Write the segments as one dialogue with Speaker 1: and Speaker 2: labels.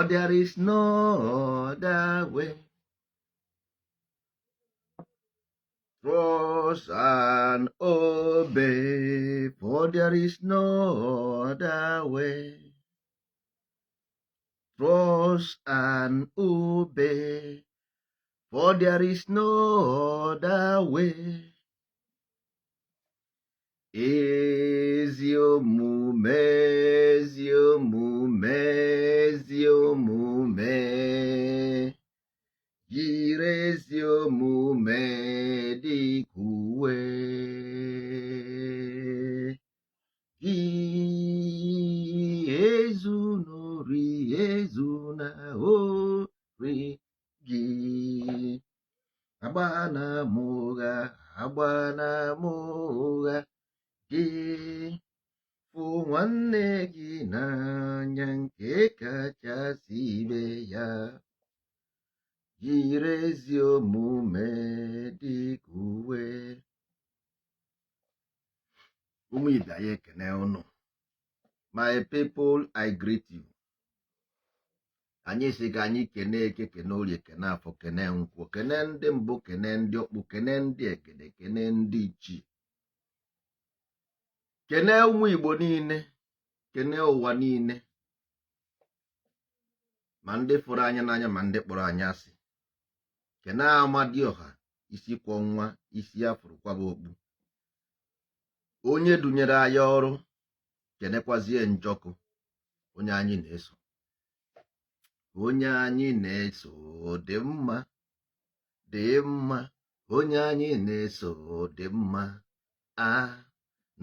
Speaker 1: for there is no other way. Trust and obey, for there is no other way. Trust and obey, for there is no other way. Ezi omume, ezi omume, ezi omume. Jiri ezi omume dị ka uwe. Gị ezunori, ezuna ori gị. Agbana m ụgha, agbana m ụgha gị. Fụ nwanne gị n'anya nke kachasị ibe ya. Jiri ezi omume dị ka uwe. Ụmụ ibe anyị ekene unu. My people, I greet you. Anyị si ka anyị kene eke, kene orie, kene afọ, kene nkwọ, kene ndị mbụ, kene ndị ọkpụ, kene ndị egede, kene ndị ichie. Kene ụmụ Igbo niile, kene ụwa niile. Ma ndị fụrụ anya n'anya, ma ndị kpọrọ anya asị. Kene Amadioha, isi kwọ nwa, isi afụrụ kwaba okpu. Onye dunyere anyị ọrụ, kenekwazie Njọkụ, onye anyị na-eso. Onye anyị na-eso dị mma, dị mma. Onye anyị na-eso dị mma.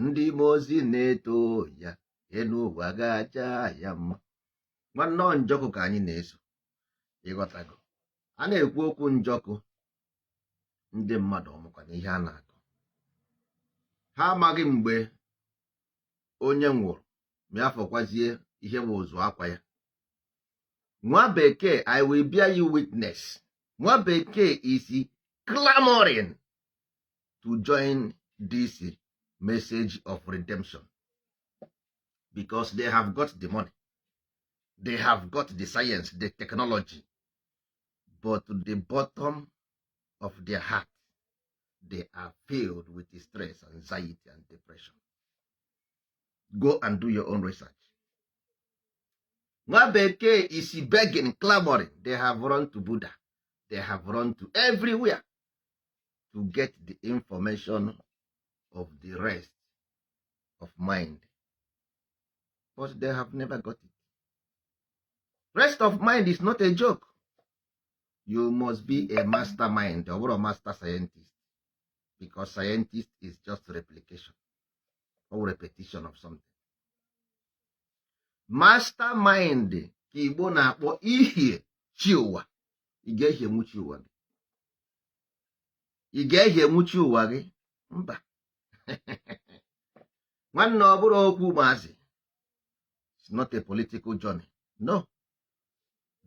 Speaker 1: Ndị mmụọ ozi na-eto ya, enu ụwa ga-aja ya mma. Nwanne Njọkụ ka anyị na-eso. Ịghọtago? A na-ekwu okwu Njọkụ, ndị mmadụ ọmụkwa n'ihe a na-akọ. Ha amaghị mgbe onye nwụrụ, ma ya fọkwazie ihe bụ ụzụ akwa ya. Nwa bekee, I will bear you witness. Nwa bekee is clamoring to join this message of redemption because they have got the money, they have got the science, the technology, but to the bottom of their heart, they are filled with stress, anxiety, and depression. Go and do your own research. Nwa bekee is begging, clamoring. They have run to Buddha. They have run to everywhere to get the information of the rest of mind. But they have never got it. Rest of mind is not a joke. You must be a mastermind or a master scientist, because scientist is just replication or repetition of something. Mastermind ka Igbo na-akpọ ihie chi ụwa. Ị ga-ehie nwuchi ụwa gị? Ị ga-ehie nwuchi ụwa gị? Mba. Nwanne ọ bụrụ okwu maazị. It's not a political journey. No.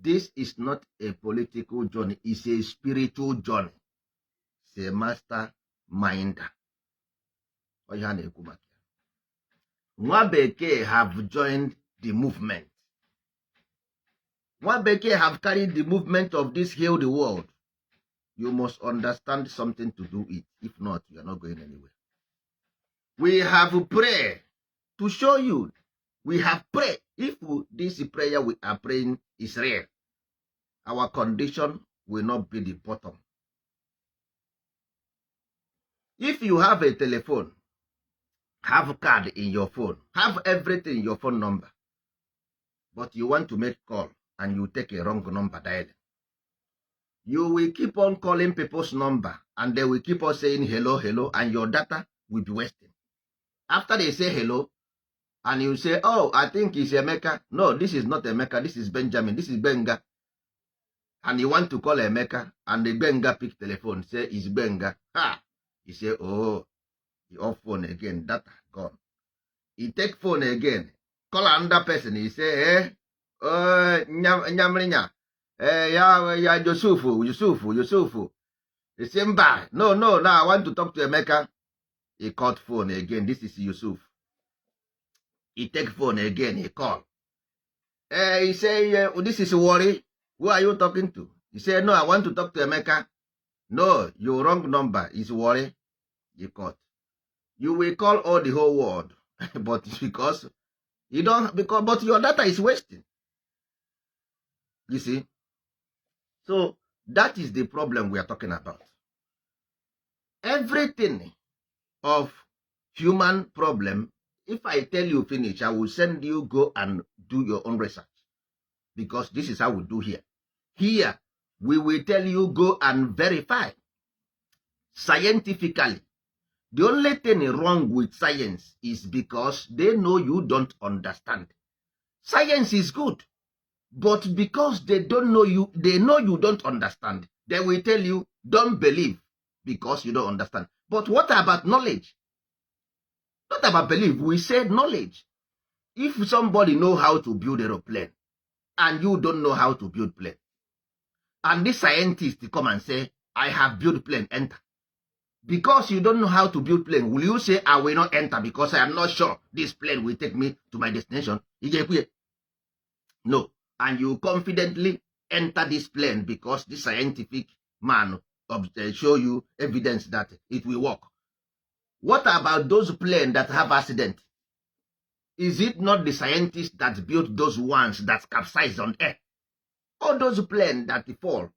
Speaker 1: This is not a political journey. It's a spiritual journey. It's a masterminder. Onye ha na-ekwu maka ya. Nwa bekee have joined the movement. Nwa bekee have carried the movement of this healed world. You must understand something to do it. If not, you are not going anywhere. We have prayed to show you. We have prayed. If this prayer we are praying is real, our condition will not be the bottom. If you have a telephone, have a card in your phone, have everything in your phone number, but you want to make call and you take a wrong number dial, you will keep on calling people's number and they will keep on saying hello, hello, and your data will be wasting. After they say hello, and you say, oh, I think it's Emeka. No, this is not Emeka. This is Benjamin. This is Benga. And you want to call Emeka, and the Benga pick telephone, say it's Benga. Ha! You say, oh, he off phone again. Data gone. He take phone again. Call another person. He say, Nyamrinya. Ya Yusufu. He say, Mba. No, now I want to talk to Emeka. He called phone again. This is Yusuf. He take phone again. He call. He say, this is worry. Who are you talking to? He said, no, I want to talk to Emeka. No, your wrong number is worry. You caught. You will call all the whole world. But it's because you don't, but your data is wasting. You see? So that is the problem we are talking about. Everything of human problem, if I tell you finish, I will send you go and do your own research. Because this is how we do here. Here, we will tell you go and verify scientifically. The only thing wrong with science is because they know you don't understand. Science is good, but because they don't know you, they know you don't understand, they will tell you don't believe because you don't understand. But what about knowledge? Not about belief, we said knowledge. If somebody know how to build an aeroplane and you don't know how to build plane, and this scientist come and say, I have built plane, enter. Because you don't know how to build plane, will you say, I will not enter because I am not sure this plane will take me to my destination? No. And you confidently enter this plane because the scientific man show you evidence that it will work. What about those planes that have accident? Is it not the scientists that built those ones that capsized on air? All those planes that fall,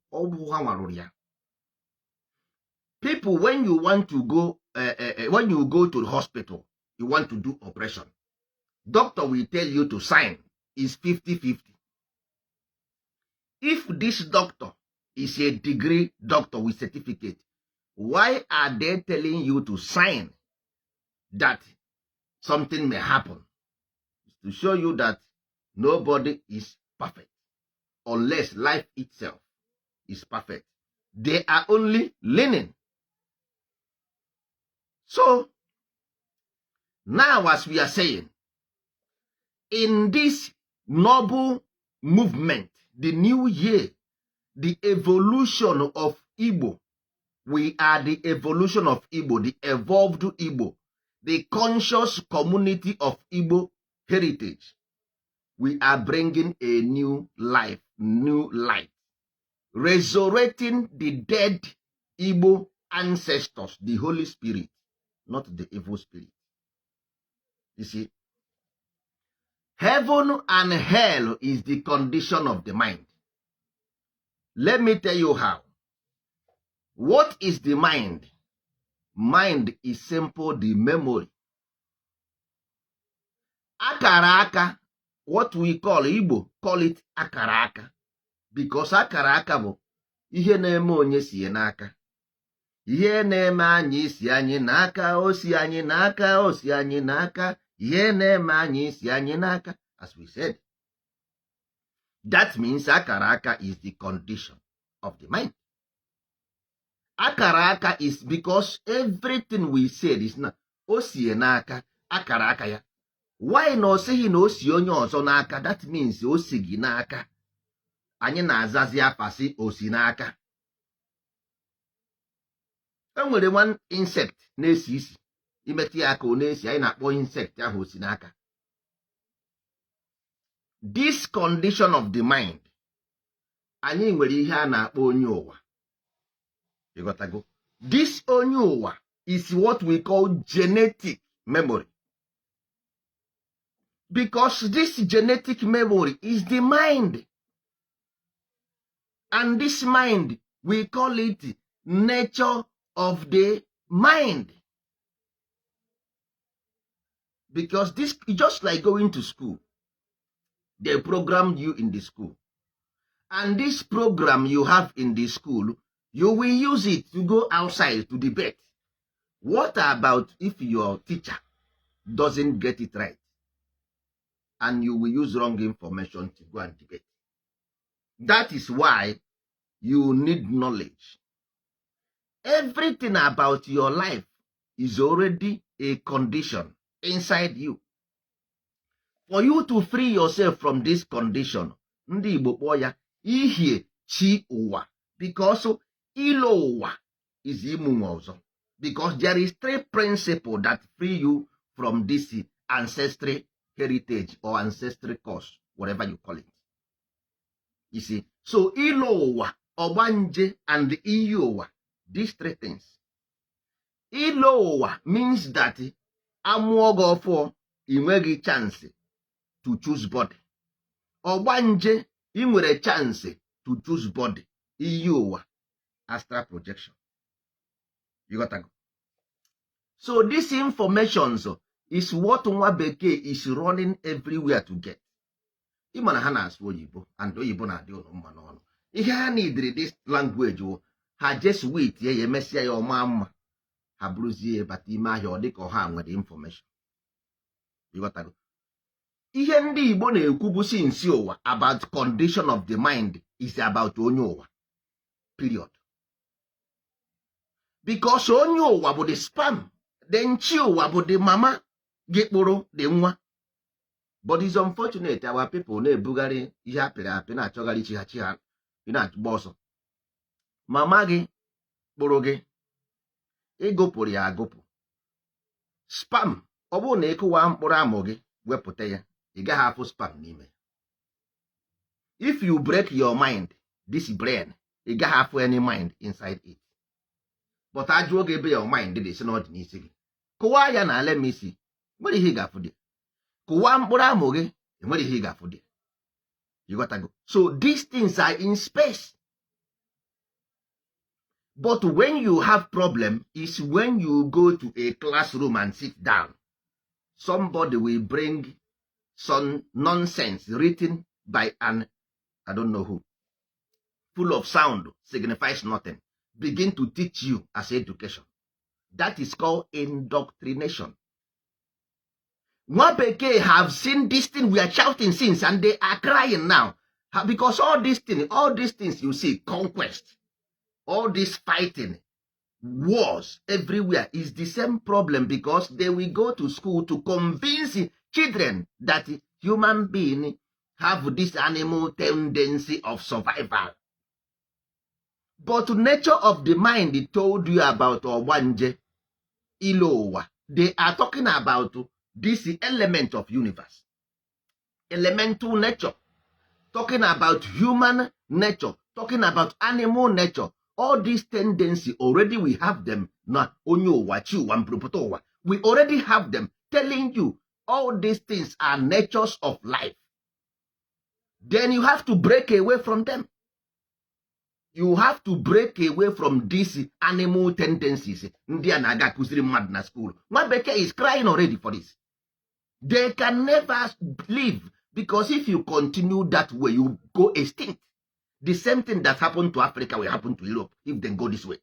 Speaker 1: people, when you want to go, when you go to the hospital, you want to do operation, doctor will tell you to sign is 50-50. If this doctor is a degree doctor with certificate, why are they telling you to sign that something may happen? It's to show you that nobody is perfect unless life itself is perfect. They are only learning. So, now as we are saying, in this noble movement, the new year, the evolution of Igbo, we are the evolution of Igbo, the evolved Igbo, the conscious community of Igbo heritage. We are bringing a new life, new light, resurrecting the dead Igbo ancestors, the Holy Spirit, not the evil spirit. You see, heaven and hell is the condition of the mind. Let me tell you how. What is the mind? Mind is simple, the memory. Akara aka, what we call Igbo, call it akara aka. Because akara aka bụ ihe na-eme onye si n'aka. Ihe na-eme anyị si anyị n'aka, o si anyị n'aka, o si anyị n'aka. Ihe na-eme anyị si anyị n'aka. As we said. That means akara aka is the condition of the mind. Akara aka is because everything we said is not o si n'aka, akara aka ya. Why na o sighi na o si onye ọzọ n'aka? That means o si gị n'aka. Anyị na-azazi afasi o si n'aka. Enwere one insect na-esi isi. Imetụ ya aka ọ na-esi, anyị na-akpọ insect ahụ o si n'aka. This condition of the mind, anyị nwere ihe a na-akpọ onye ụwa. You got to go. This onye ụwa is what we call genetic memory. Because this genetic memory is the mind. And this mind, we call it nature of the mind. Because this is just like going to school. They programmed you in the school. And this program you have in the school, you will use it to go outside to debate. What about if your teacher doesn't get it right? And you will use wrong information to go and debate. That is why you need knowledge. Everything about your life is already a condition inside you. For you to free yourself from this condition, ndị Igbo kpọọ ya ihie chi ụwa, because ilo ụwa is imu ọzọ. Because there is 3 principles that free you from this ancestral heritage or ancestral cause whatever you call it. You see, so Ilowa, Ogbanje, and Iyowa, these three things. Ilowa means that amụọ for inwegi chance to choose body. Ogbanje, ị nwere chance to choose body. Iyowa, astral projection. You got to go. So this information is what nwa bekee is running everywhere to get. Ịma na ha na-asụ oyibo and oyibo na-adị ụlọ mma n'ọnụ. Ihe ha neediri this language ha just wait ya emesịa ya ọma mma ha bụrụzie bata ime ahịa ọ dịka ọha nwere information. Ịghọtago? Ihe ndị Igbo na-ekwu bụ sinsi ụwa about condition of the mind is about onye ụwa. Period. Because onye ụwa bụ the sperm, then chi ụwa bụ the mama gị kpụrụ the nwa. But it's unfortunate our people na-ebugharị ihe apịrị apị na-achọgharị chi ha na-agba ọsọ. Mama gị kpụrụ gị ịgụpụrụ ya agụpụ. Spam, ọ bụrụ na ịkụwa mkpụrụ amụ gị wepụta ya, ị gaghị afụ spam n'ime. If you break your mind, this brain, ị gaghị afụ any mind inside it. But ajụọ gị ebe your mind dị si n'ọdị n'isi gị. Kụwa ya na let me see, nwere ihe ị ga-afụ dị. Kụwa mkpụrụ amụ gị, enwere ihe ị ga-afụ dị. You got to go. So these things are in space. But when you have problem is when you go to a classroom and sit down. Somebody will bring some nonsense written by an, I don't know who, full of sound, signifies nothing. Begin to teach you as education. That is called indoctrination. Nwa bekee have seen this thing we are shouting since and they are crying now. Because all these things you see, conquest, all this fighting, wars everywhere is the same problem because they will go to school to convince children that human beings have this animal tendency of survival. But nature of the mind told you about Ogbanje, Ilowa. They are talking about this element of universe, elemental nature, talking about human nature, talking about animal nature. All these tendencies already we have them. We already have them telling you all these things are natures of life. Then you have to break away from them. You have to break away from these animal tendencies. Ndianaga kuziri mad na school. Nwabeke is crying already for this. They can never live because if you continue that way, you go extinct. The same thing that happened to Africa will happen to Europe if they go this way.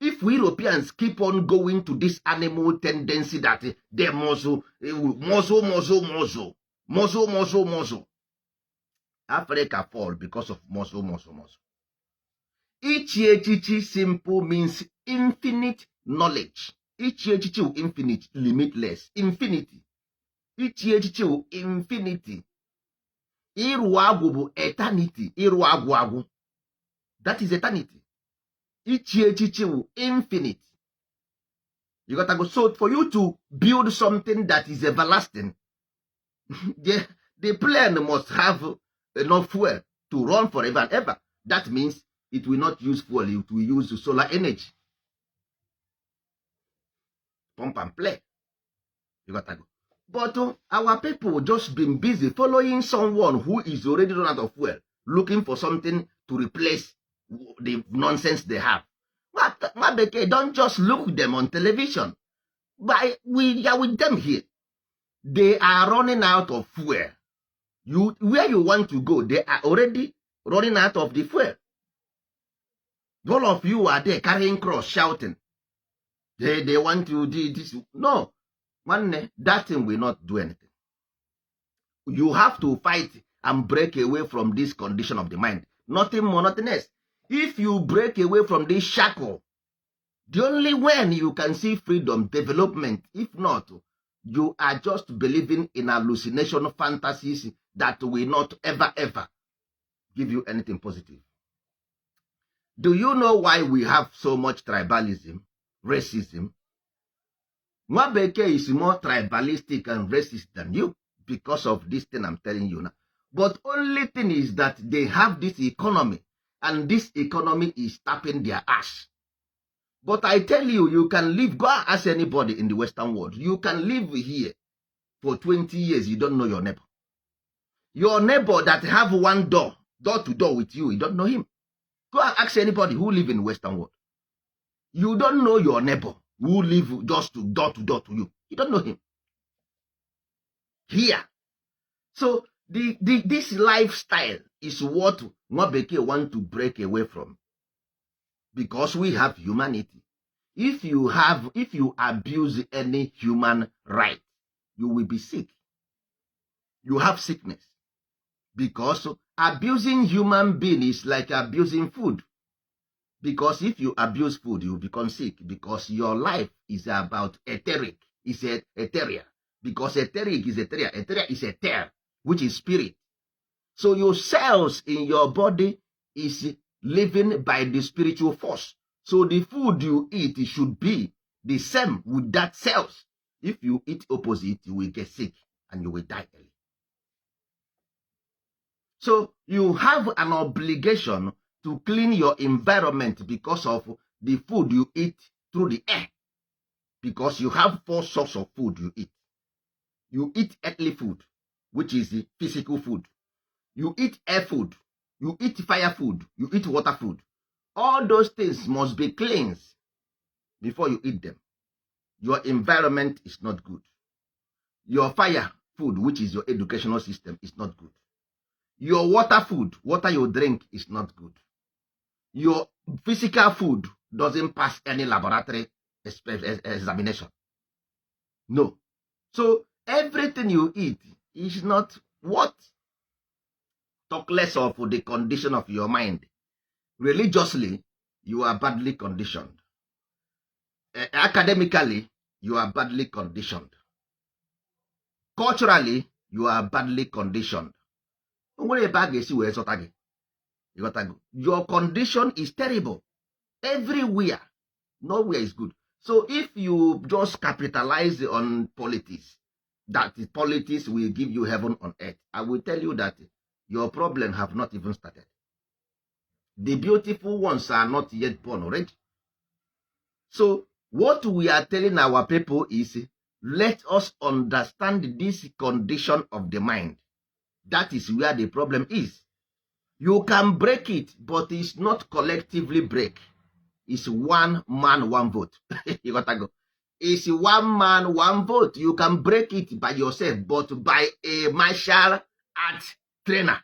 Speaker 1: If we Europeans keep on going to this animal tendency that they muzzle, Africa fall because of muzzle. Ichi simple means infinite knowledge. Ichi infinite, limitless, infinity. Ichi infinity. Iru agwụ bụ eternity. Iru agwụ. That is eternity. Ichi infinite. You gotta go. So for you to build something that is everlasting, the plane must have enough fuel to run forever and ever. That means it will not use fuel, it will use solar energy. Pump and play. You gotta go. But our people just been busy following someone who is already run out of fuel, looking for something to replace the nonsense they have. Don't just look them on television. But we are with them here. They are running out of fuel. Where you want to go, they are already running out of the fuel. All of you are there carrying cross, shouting. They want to do this. No. That thing will not do anything. You have to fight and break away from this condition of the mind. Nothing more, nothing less. If you break away from this shackle, the only when you can see freedom, development. If not, you are just believing in hallucination fantasies that will not ever give you anything positive. Do you know why we have so much tribalism, racism? Nwabeke is more tribalistic and racist than you because of this thing I'm telling you now. But only thing is that they have this economy, and this economy is tapping their ass. But I tell you, you can live, go and ask anybody in the Western world, you can live here for 20 years, you don't know your neighbor. Your neighbor that have one door to door with you don't know him. Go and ask anybody who live in the Western world. You don't know your neighbor who live just door to door to you. You don't know him. Here. So this lifestyle is what Nwabeke want to break away from. Because we have humanity. If you abuse any human right, you will be sick. You have sickness. Because abusing human being is like abusing food. Because if you abuse food, you become sick. Because your life is about etheric. It's ethereal. Because etheric is ethereal. Ethereal is ether, which is spirit. So your cells in your body is living by the spiritual force. So the food you eat should be the same with that cells. If you eat opposite, you will get sick and you will die early. So you have an obligation to clean your environment because of the food you eat through the air. Because you have 4 sources of food you eat. You eat earthly food, which is the physical food. You eat air food. You eat fire food. You eat water food. All those things must be cleansed before you eat them. Your environment is not good. Your fire food, which is your educational system, is not good. Your water food, water you drink, is not good. Your physical food doesn't pass any laboratory examination. No. So everything you eat is not what? Talk less of the condition of your mind. Religiously, you are badly conditioned. Academically, you are badly conditioned. Culturally, you are badly conditioned. Your condition is terrible. Everywhere. Nowhere is good. So if you just capitalize on politics, that politics will give you heaven on earth, I will tell you that your problem have not even started. The beautiful ones are not yet born already. So what we are telling our people is, let us understand this condition of the mind. That is where the problem is. You can break it, but it's not collectively break. It's one man, one vote. You gotta go. It's one man, one vote. You can break it by yourself, but by a martial art trainer.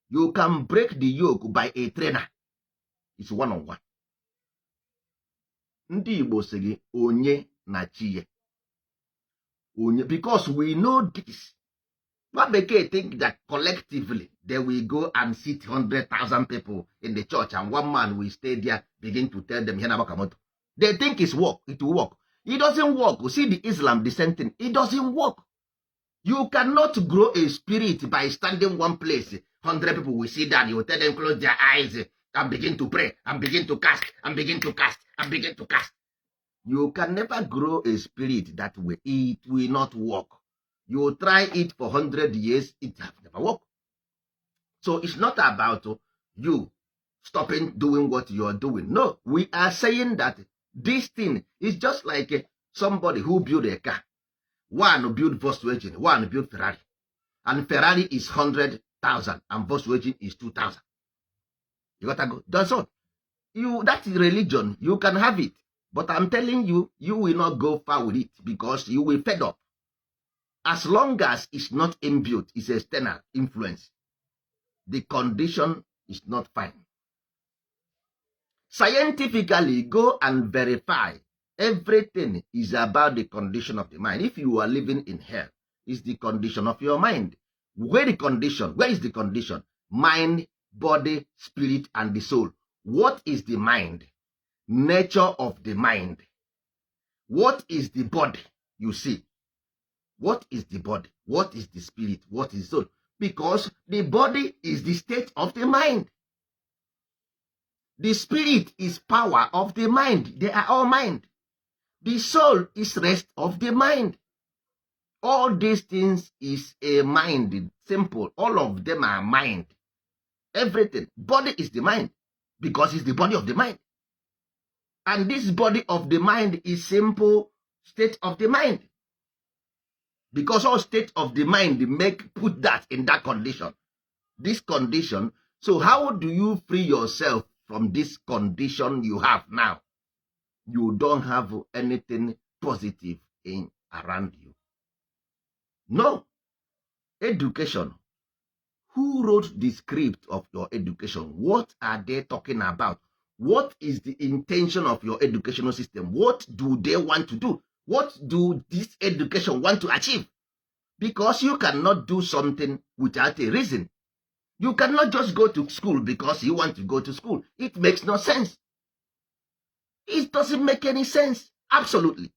Speaker 1: You can break the yoke by a trainer. It's one-on-one. Ndị Igbo sị gị onye na chi ya. Onye, because we know this. Nwabeke think that collectively they will go and sit 100,000 people in the church and one man will stay there, begin to tell them, they think it's work, it will work. It doesn't work. See the Islam, the same thing. It doesn't work. You cannot grow a spirit by standing one place. 100 people will sit down, you will tell them close their eyes and begin to pray, and begin to cast, and begin to cast, and begin to cast. You can never grow a spirit that way. It will not work. You try it for 100 years, it has never worked. So it's not about you stopping doing what you are doing. No, we are saying that this thing is just like somebody who built a car. One built Volkswagen, one built Ferrari. And Ferrari is 100,000 and Volkswagen is 2,000. You gotta go. That's all. That is religion. You can have it. But I'm telling you, you will not go far with it because you will fed up. As long as it's not imbued, it's external influence. The condition is not fine. Scientifically, go and verify. Everything is about the condition of the mind. If you are living in hell, it's the condition of your mind. Where is the condition? Mind, body, spirit, and the soul. What is the mind? Nature of the mind. What is the body? You see. What is the body? What is the spirit? What is the soul? Because the body is the state of the mind. The spirit is power of the mind. They are all mind. The soul is rest of the mind. All these things is a mind, simple. All of them are mind. Everything. Body is the mind because it's the body of the mind. And this body of the mind is simple state of the mind. Because all state of the mind put that in that condition. This condition. So how do you free yourself from this condition you have now? You don't have anything positive in around you. No. Education. Who wrote the script of your education? What are they talking about? What is the intention of your educational system? What do they want to do? What do this education want to achieve? Because you cannot do something without a reason. You cannot just go to school because you want to go to school. It makes no sense. It doesn't make any sense. Absolutely.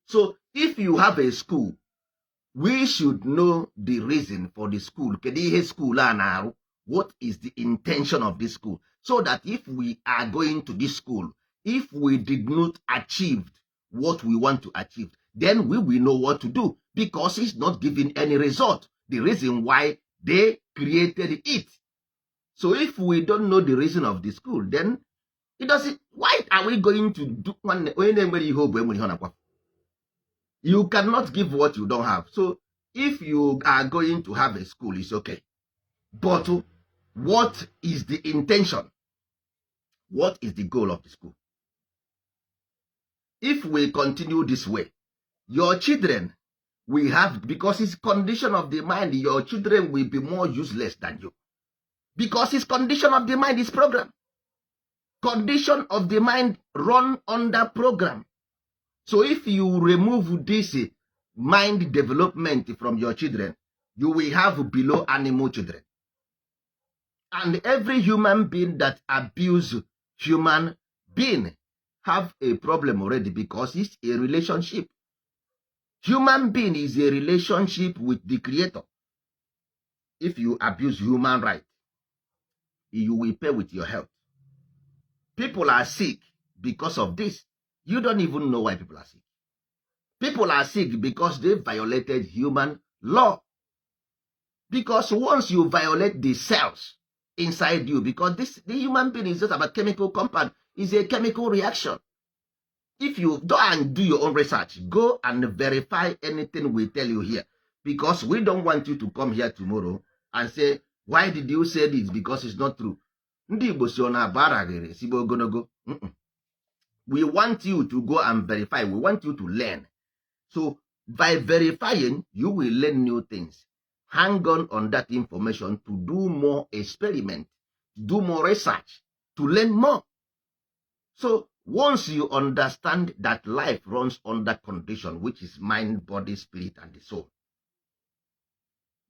Speaker 1: So if you have a school, we should know the reason for the school. What is the intention of this school? So that if we are going to this school, if we did not achieve what we want to achieve, then we will know what to do, because it's not giving any result. The reason why they created it. So if we don't know the reason of the school, then it doesn't. Why are we going to do one? You cannot give what you don't have. So if you are going to have a school, it's okay. But what is the intention? What is the goal of the school? If we continue this way, your children will have, because it's condition of the mind, your children will be more useless than you. Because it's condition of the mind is program. Condition of the mind run under program. So if you remove this mind development from your children, you will have below animal children. And every human being that abuse human being have a problem already, because it's a relationship. Human being is a relationship with the creator. If you abuse human right, you will pay with your health. People are sick because of this. You don't even know why people are sick. People are sick because they violated human law. Because once you violate the cells inside you, because the human being is just about chemical compound, is a chemical reaction. If you go and do your own research, go and verify anything we tell you here. Because we don't want you to come here tomorrow and say, why did you say this? Because it's not true. We want you to go and verify. We want you to learn. So by verifying, you will learn new things. Hang on that information to do more experiment, do more research, to learn more. So once you understand that life runs under condition, which is mind, body, spirit, and the soul,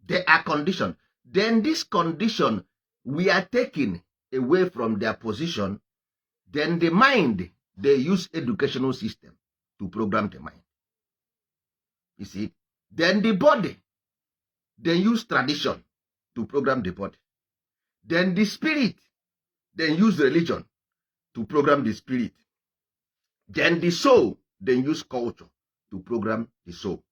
Speaker 1: they are conditioned. Then this condition, we are taken away from their position. Then the mind, they use educational system to program the mind. You see? Then the body, they use tradition to program the body. Then the spirit, they use religion to program the spirit. Then the soul, they use culture to program the soul.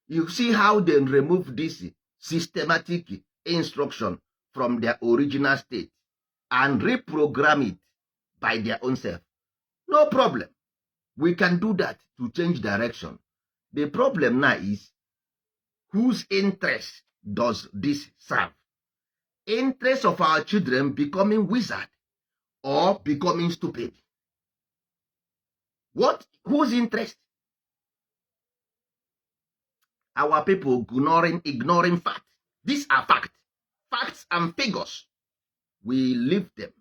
Speaker 1: You see how they remove this systematic instruction from their original state and reprogram it by their own self. No problem. We can do that to change direction. The problem now is, whose interest does this serve? Interest of our children becoming wizard or becoming stupid? What? Whose interest? Our people ignoring facts. These are facts. Facts and figures. We live them.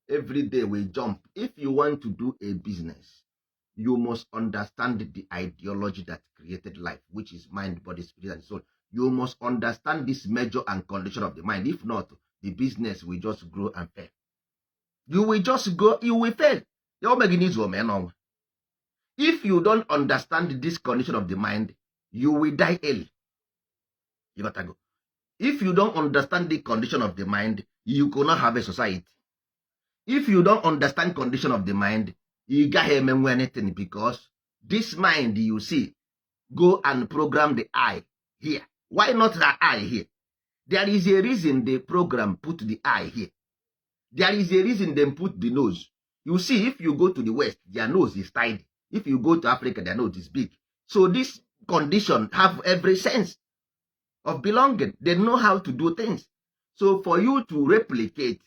Speaker 1: Every day we jump. If you want to do a business, you must understand the ideology that created life, which is mind, body, spirit, and soul. You must understand this measure and condition of the mind. If not, the business will just grow and fail. You will just go, you will fail. If you don't understand this condition of the mind, you will die early. You gotta go. If you don't understand the condition of the mind, you cannot have a society. If you don't understand condition of the mind, you can't remember anything, because this mind you see, go and program the eye here? Why not the eye here? There is a reason the program put the eye here. There is a reason they put the nose. You see, if you go to the West, their nose is tiny. If you go to Africa, their nose is big. So this condition have every sense of belonging. They know how to do things. So for you to replicate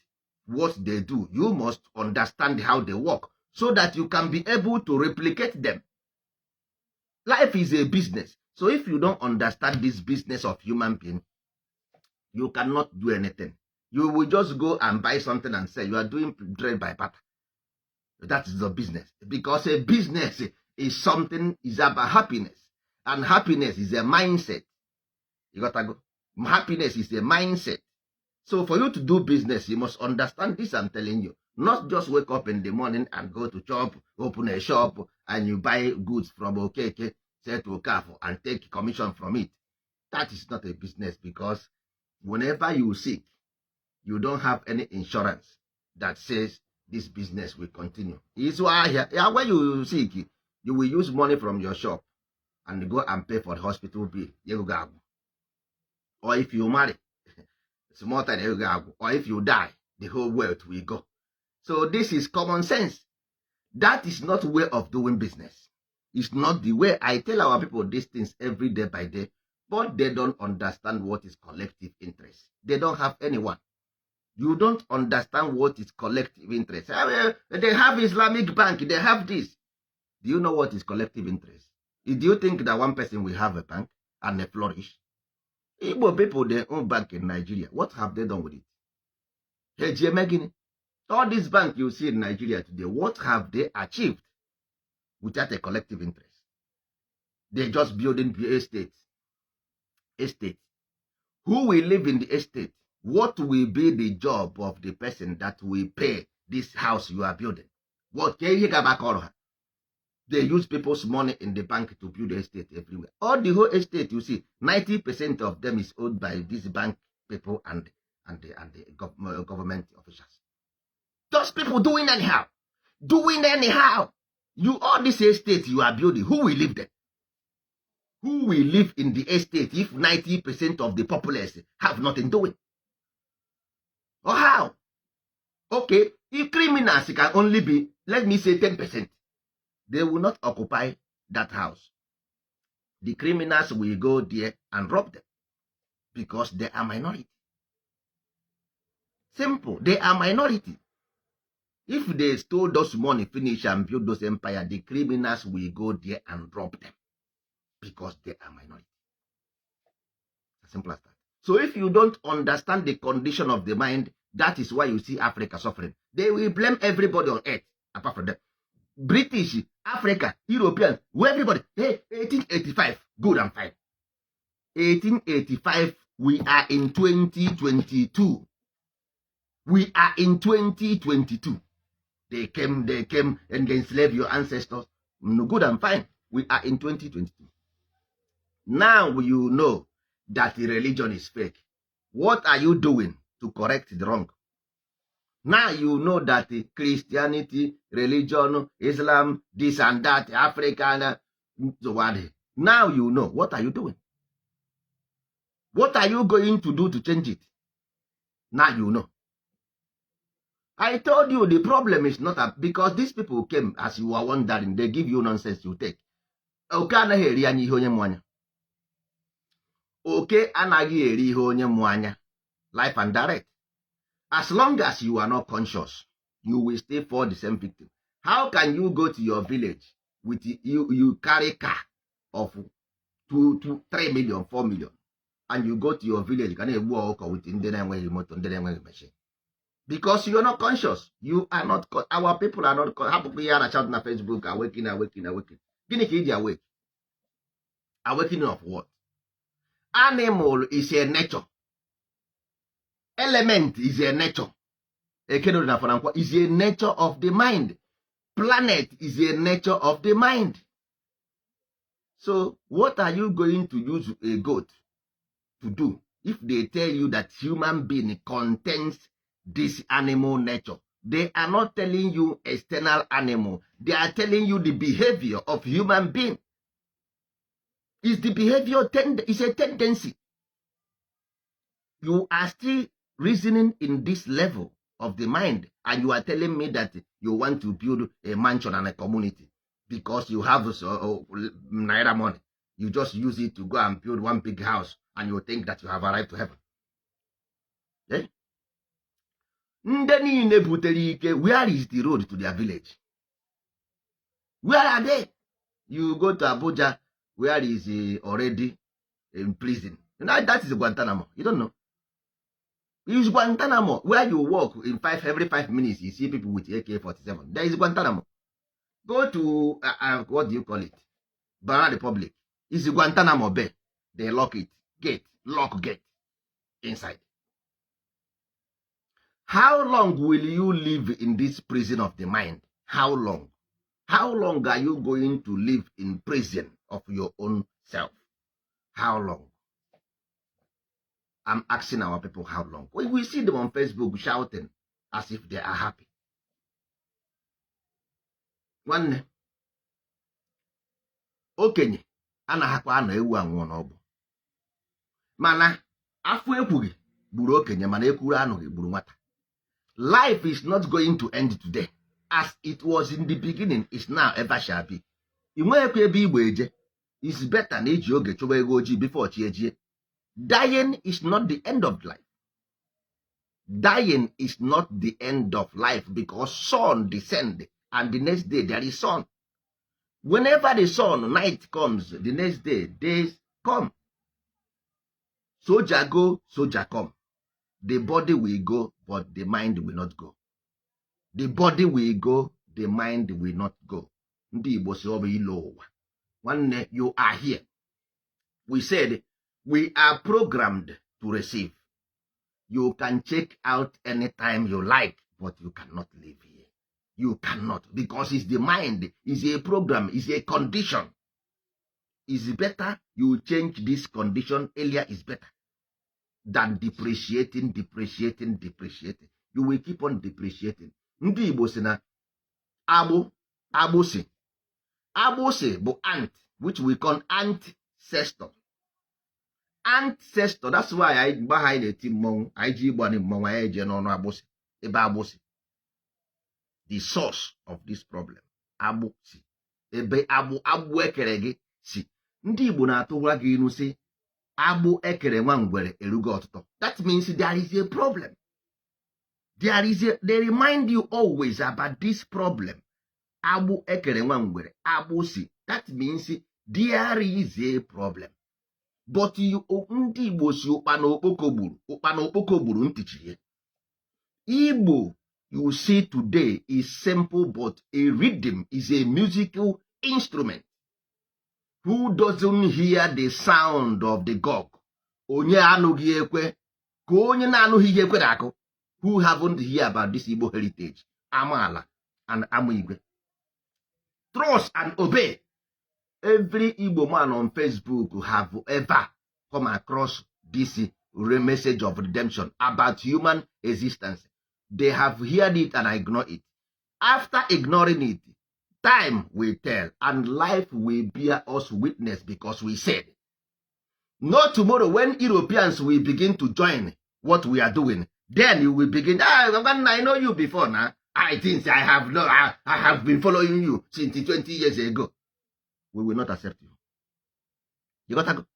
Speaker 1: what they do, you must understand how they work so that you can be able to replicate them. Life is a business. So if you don't understand this business of human being, you cannot do anything. You will just go and buy something and say you are doing trade by barter. That is the business. Because a business is something, is about happiness. And happiness is a mindset. You got to go. Happiness is a mindset. So for you to do business, you must understand this I'm telling you. Not just wake up in the morning and go to shop, open a shop, and you buy goods from Okeke, say to Okafor, and take commission from it. That is not a business, because whenever you sick, you don't have any insurance that says this business will continue. It's why when you sick, you will use money from your shop and go and pay for the hospital bill. Or if you marry, small time, or if you die, the whole wealth will go. So this is common sense. That is not way of doing business. It's not the way. I tell our people these things every day by day, but they don't understand what is collective interest. They don't have anyone. You don't understand what is collective interest. They have Islamic Bank, they have this. Do you know what is collective interest? Do you think that one person will have a bank and they flourish? Igbo people, they own bank in Nigeria. What have they done with it? All these banks you see in Nigeria today, what have they achieved without a collective interest? They're just building estates. Who will live in the estate? What will be the job of the person that will pay this house you are building? What can you get back? They use people's money in the bank to build the estate everywhere. All the whole estate you see, 90% of them is owned by these bank people and the government officials. Those people doing anyhow. You all this estate you are building, who will live there? Who will live in the estate if 90% of the populace have nothing doing? Or how? Okay, if criminals can only be, let me say 10%, they will not occupy that house. The criminals will go there and rob them because they are minority. Simple, they are minority. If they stole those money, finish and build those empires, the criminals will go there and rob them because they are minority. As simple as that. So if you don't understand the condition of the mind, that is why you see Africa suffering. They will blame everybody on earth apart from them. British, Africa, Europeans, everybody. Hey, 1885, good and fine. 1885, we are in 2022. We are in 2022. They came and they enslaved your ancestors. Good and fine. We are in 2022. Now you know that the religion is fake. What are you doing to correct the wrong? Now you know that Christianity, religion, Islam, this and that, African, now you know. What are you doing? What are you going to do to change it? Now you know. I told you the problem is not because these people came as you are wondering, they give you nonsense you take. Oke anaghị eri anya ihe onye mụ anya. Oke anaghị eri ihe onye mụ anya. Life and direct. As long as you are not conscious, you will still fall the same victim. How can you go to your village with you carry car of 2, 3 million, 4 million, and you go to your village, can you walk with machine? Because you are not conscious. You are not. Our people are not. How people here are shouting on Facebook, awakening. Gini ka iji awake? Awakening of what? Animal is a nature. Element is a nature. Is a nature of the mind. Planet is a nature of the mind. So what are you going to use a goat to do if they tell you that human being contains this animal nature? They are not telling you external animal. They are telling you the behavior of human being. It's the behavior, it's a tendency. You are still reasoning in this level of the mind, and you are telling me that you want to build a mansion and a community because you have naira money. You just use it to go and build one big house, and you think that you have arrived to heaven. Eh? Ndị niile butere ike, where is the road to their village? Where are they? You go to Abuja, where is already in prison. That is Guantanamo. You don't know. It's Guantanamo, where you walk in every 5 minutes, you see people with AK-47. There is Guantanamo. Go to, what do you call it? Banana Republic. It's Guantanamo Bay. They lock it. Lock gate. Inside. How long will you live in this prison of the mind? How long? How long are you going to live in prison of your own self? How long? I'm asking our people how long. We see them on Facebook shouting as if they are happy. Nwanne, okenye anaghịkwa anọ ewu anwụọ n'ọgbụ. Mana afọ ekwughị gburu okenye, mana ekwuru anụghị gburu nwata. Life is not going to end today. As it was in the beginning, is now ever shall be. Inwekwa ebe igbo eje. It's better na eji oge chụba ego ojii before chi ejie. Dying is not the end of life. Dying is not the end of life because sun descends and the next day there is sun. Whenever the sun, night comes, the next day, days come. Soldier go, soldier come. The body will go, but the mind will not go. The body will go, the mind will not go. Ndị Igbo si ọbụ ilo ụwa. Nwanne, you are here. We said, we are programmed to receive. You can check out anytime you like, but you cannot live here. You cannot, because it's the mind, it's a program, it's a condition. It's better you change this condition earlier is better than depreciating. You will keep on depreciating. Ndị Igbo si na agbụsị. Agbụsị bụ ant, which we call ancestor. Ancestor, that's why I behind the team mong, I ji gbani mong, I je no agbụsị. Ebe agbụsị. The source of this problem. Agbụsị. Ebe agbụ ekere gị si. Ndị Igbo na-atụwa gị inu si agbụ ekere nwa ngwere erugo ọtụtụ. That means there is a problem. They remind you always about this problem. Agbụ ekere nwa ngwere, agbụsị. That means there is a problem. But ndị Igbo si ụkpana okpoko gburu ntị. Igbo you see today is simple, but a rhythm is a musical instrument. Who doesn't hear the sound of the gong? Onye anụghị ekwe ka onye na-anụghị ihe ekwe na-akụ. Who haven't heard about this Igbo heritage? Amaala and Amigwe. Trust and obey. Every Igbo man on Facebook have ever come across this message of redemption about human existence. They have heard it and ignore it. After ignoring it, time will tell and life will bear us witness, because we said, not tomorrow when Europeans will begin to join what we are doing, then you will begin, I know you before now. I think I have been following you since 20 years ago. We will not accept you. You got to go.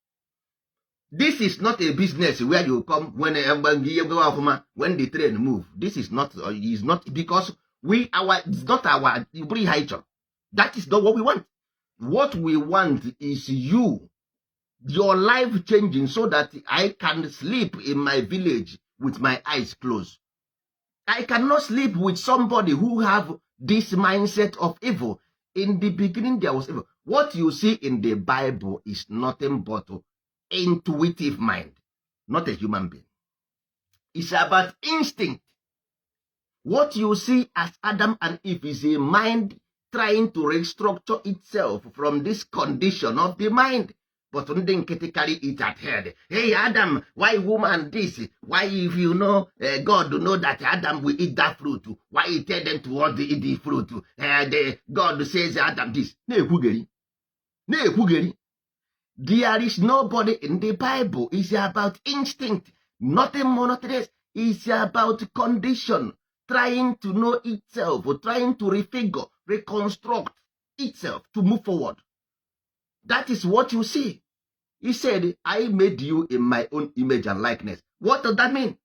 Speaker 1: This is not a business where you come when the train move. This is not because it's not our nature. That is not what we want. What we want is you, your life changing so that I can sleep in my village with my eyes closed. I cannot sleep with somebody who have this mindset of evil. In the beginning there was evil. What you see in the Bible is nothing but intuitive mind, not a human being. It's about instinct. What you see as Adam and Eve is a mind trying to restructure itself from this condition of the mind. But then carry it at head. Hey Adam, why woman this? Why if you know God know that Adam will eat that fruit? Why he tell them to eat the fruit? God says Adam this. There is nobody in the Bible. It's about instinct. Nothing more, nothing less. It's about condition. Trying to know itself, or trying to refigure, reconstruct itself to move forward. That is what you see. He said, I made you in my own image and likeness. What does that mean?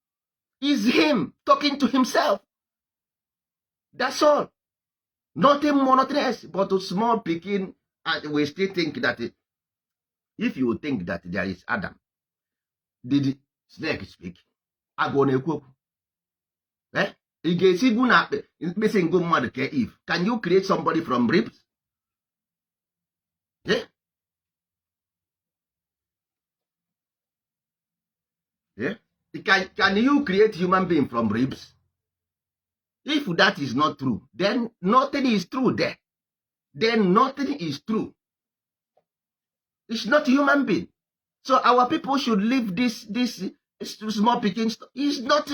Speaker 1: It's him talking to himself. That's all. Nothing more, nothing less. But a small picking, and we still think that if you think that there is Adam, did snake speak? Agwọ eh? Can you create somebody from ribs? Yeah? Yeah? Can you create human being from ribs? If that is not true, then nothing is true there. Then nothing is true. It's not human being. So our people should leave this small picking. It's not.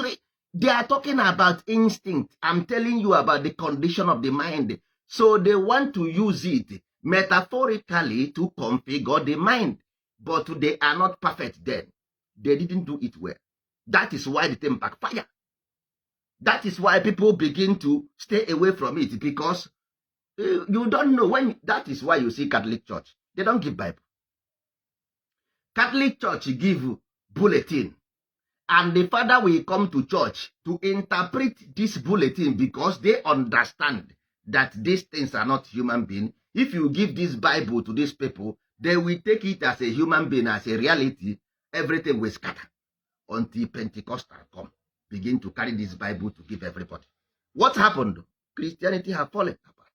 Speaker 1: They are talking about instinct. I'm telling you about the condition of the mind. So they want to use it metaphorically to configure the mind. But they are not perfect then. They didn't do it well. That is why the thing backfire. That is why people begin to stay away from it, because you don't know when. That is why you see Catholic Church. They don't give Bible. Catholic Church give bulletin, and the father will come to church to interpret this bulletin because they understand that these things are not human beings. If you give this Bible to these people, they will take it as a human being, as a reality. Everything will scatter until Pentecostal come, begin to carry this Bible to give everybody. What happened? Christianity have fallen apart.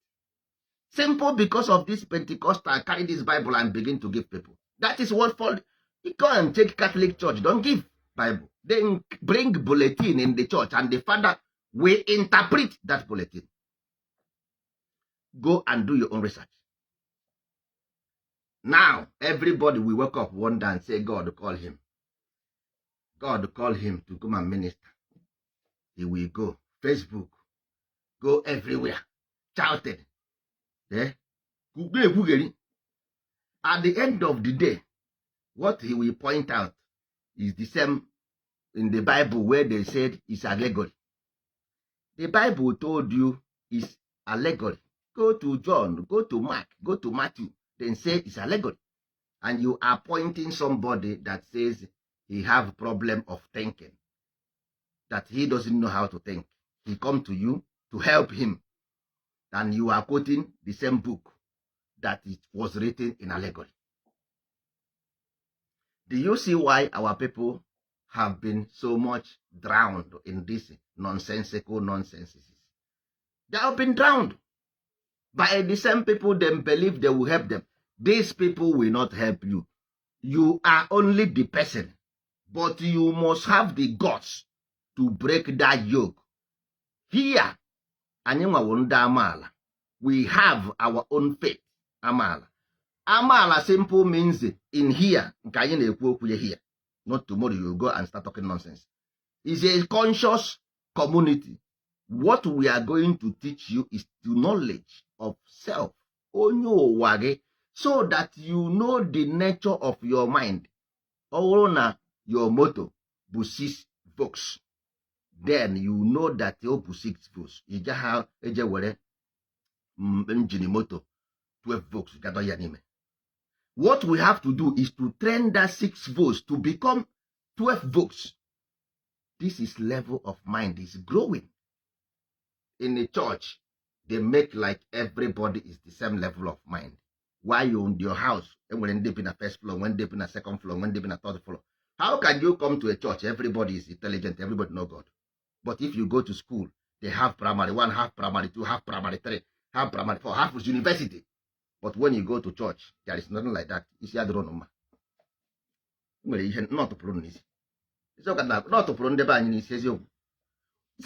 Speaker 1: Simple because of this Pentecostal carry this Bible and begin to give people. That is what fallen. You go and take Catholic Church, don't give Bible. Then bring bulletin in the church, and the father will interpret that bulletin. Go and do your own research. Now, everybody will wake up one day and say, God call him. God call him to come and minister. He will go. Facebook. Go everywhere. Shouted. Eh? At the end of the day, what he will point out is the same in the Bible where they said it's allegory. The Bible told you it's allegory. Go to John, go to Mark, go to Matthew, then say it's allegory. And you are pointing somebody that says he have problem of thinking, that he doesn't know how to think. He come to you to help him. And you are quoting the same book that it was written in allegory. Do you see why our people have been so much drowned in this nonsensical nonsenses? They have been drowned by the same people they believe they will help them. These people will not help you. You are only the person, but you must have the guts to break that yoke. Here, we have our own faith. Amala. Amala simple means in here. Here. Not tomorrow you go and start talking nonsense. It's a conscious community. What we are going to teach you is the knowledge of self. So that you know the nature of your mind. Your motto, 6 volts. Then you know that your 6 volts. You just have a engine motor, 12 volts. What we have to do is to train that 6 volts to become 12 volts. This is level of mind is growing. In the church, they make like everybody is the same level of mind. Why you in your house, and when they in a first floor, when they in a second floor, when they in a third floor? How can you come to a church? Everybody is intelligent, everybody know God. But if you go to school, they have primary 1, half primary 2, half primary 3, half primary 4, half is university. But when you go to church, there is nothing like that. It's not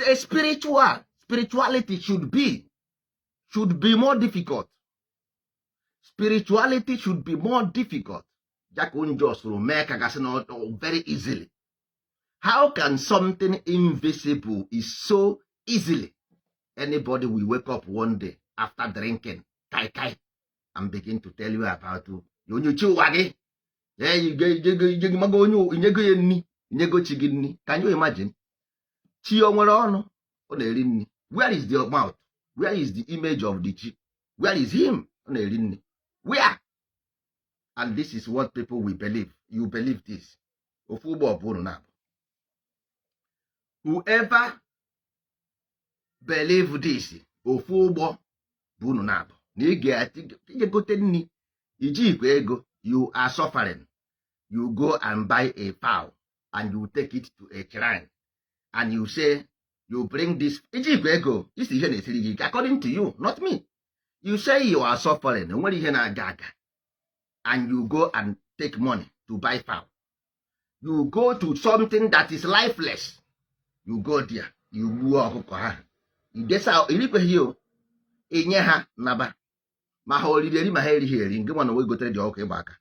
Speaker 1: a spirituality should be more difficult. Spirituality should be more difficult. Jack just will make very easily. How can something invisible is so easily? Anybody will wake up one day after drinking kai kai and begin to tell you about you. ijegi maga onye inyego ya nni, inyego chi gị nni. Can you imagine? Chi o nwere ọnụ, ọ na-eri nni. Where is the mouth? Where is the image of the chi? Where is him? Ọ na-eri nni. Where? And this is what people will believe. You believe this. Ofu ụgbọ bụ unu na-abụ. Whoever believe this, ofu ụgbọ bụ unu na-abụ. Na ị gote nni, iji ikwe ego, you are suffering. You go and buy a fowl and you take it to a shrine and you say, you bring this. Iji ikwe ego, this is ihe na-esiri gị, according to you, not me. You say you are suffering, nwere ihe na-aga aga, and you go and take money to buy fowl. You go to something that is lifeless. You go there, you gbuo ọkụkọ ha. Idesa irikweghị o, enye ha naba. Ma ha oriri eri ma ha erighị eri, nke nwana wee gotere dị ọkụkọ ịgba aka.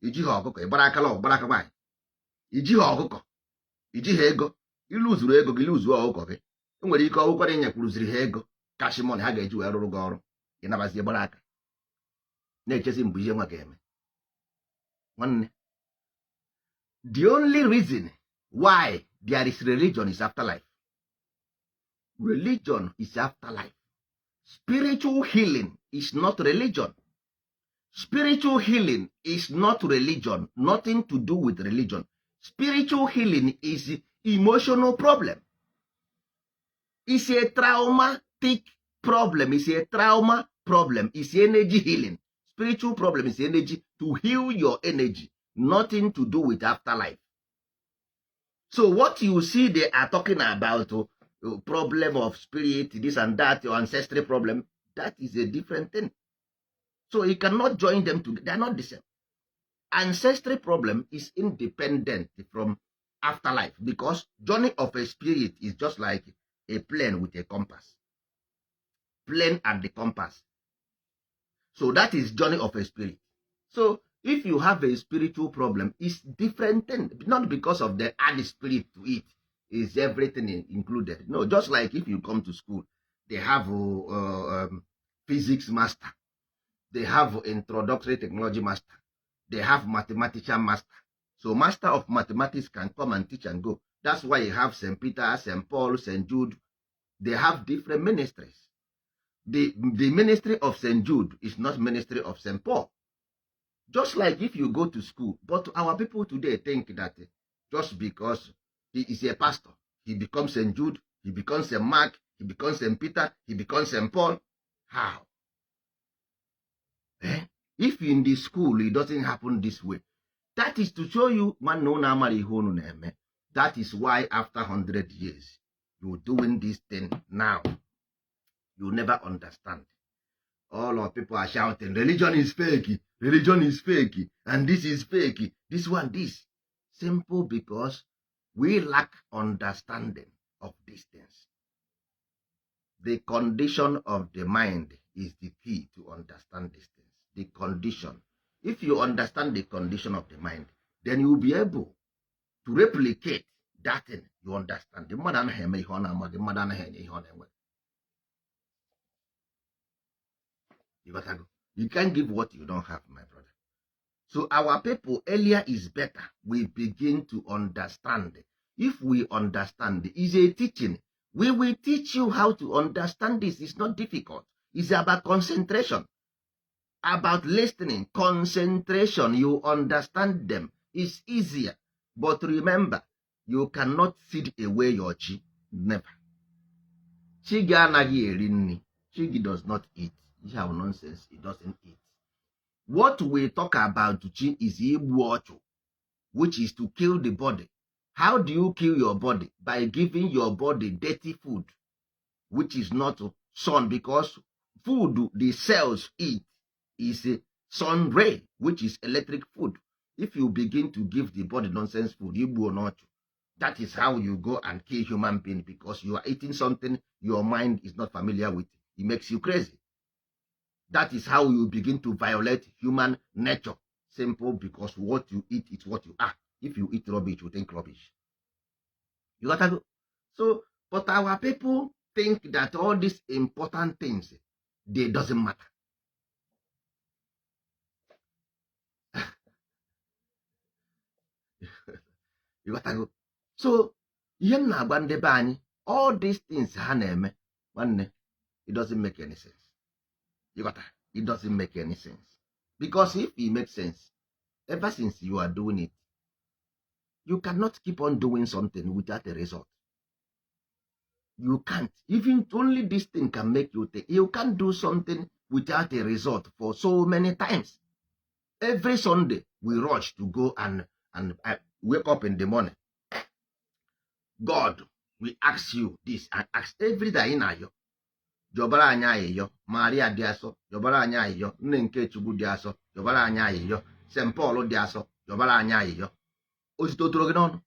Speaker 1: Iji ha ọkụkọ ịgbara akala ọgbara aka nwaanyị. Iji ha ọkụkọ, iji ha ego, iluzuru ego gị, iluzuo ọkụkọ gị. Enwere ike ọkụkọ na-enyekwuruziri ha ego, cash money ha ga-eji wee rụrụ gị ọrụ. Ị nabazie gbara aka. Na-echezi mbụ ihe nwa ga-eme. Nwanne. The only reason why there is religion is afterlife. Religion is afterlife. Spiritual healing is not religion. Spiritual healing is not religion. Nothing to do with religion. Spiritual healing is emotional problem. It's a traumatic problem. It's a trauma problem. It's energy healing. Spiritual problem is energy to heal your energy. Nothing to do with afterlife. So what you see they are talking about, problem of spirit, this and that, your ancestry problem, that is a different thing. So you cannot join them together. They are not the same. Ancestry problem is independent from afterlife because journey of a spirit is just like a plane with a compass. Plane and the compass. So that is journey of a spirit. So if you have a spiritual problem, it's different thing. Not because of the add spirit to it. Is everything included. No, just like if you come to school, they have physics master. They have introductory technology master. They have mathematician master. So master of mathematics can come and teach and go. That's why you have St. Peter, St. Paul, St. Jude. They have different ministries. The ministry of St. Jude is not ministry of St. Paul. Just like if you go to school. But our people today think that just because he is a pastor, he becomes St. Jude, he becomes St. Mark, he becomes St. Peter, he becomes St. Paul. How? If in the school it doesn't happen this way, that is to show you that is why after 100 years you're doing this thing now. You never understand. All our people are shouting, religion is fake, religion is fake, and this is fake, this one, this. Simple because we lack understanding of these things. The condition of the mind is the key to understand these things. The condition. If you understand the condition of the mind, then you will be able to replicate that thing you understand. The mother you can't give what you don't have, my brother. So our people earlier is better. We begin to understand. If we understand, it's a teaching. We will teach you how to understand this. It's not difficult. It's about concentration. About listening. Concentration. You understand them. It's easier. But remember, you cannot feed away your chi. Never. Chi anagi eri nni. Chi does not eat. You have nonsense. It doesn't eat. What we talk about chi is igbu ọchụ, which is to kill the body. How do you kill your body? By giving your body dirty food, which is not sun, because food the cells eat is a sun ray, which is electric food. If you begin to give the body nonsense food, that is how you go and kill human being, because you are eating something your mind is not familiar with. It makes you crazy. That is how you begin to violate human nature. Simple, because what you eat is what you are. If you eat rubbish, you think rubbish. You got to go. So, but our people think that all these important things, they doesn't matter. ịghọtago. So ihe m na-agba ndị be anyị, all these things ha na-eme nwanne, it doesn't make any sense. ịghọta, it doesn't make any sense, because if it makes sense, ever since you are doing it, you cannot keep on doing something without a result. You can't. Even only this thing can make you think. You can't do something without a result for so many times. Every Sunday, we rush to go and wake up in the morning. God, we ask you this and ask every day in ayo. Jọbara anyị ayịyọ, Maria dị asọ, jọbara anyị ayịyọ, nne nke Chukwu dị asọ, jọbara anyị ayịyọ, St. Paul dị asọ, jọbara anyị ayịyọ. Otito otoro gị n'ọnụ.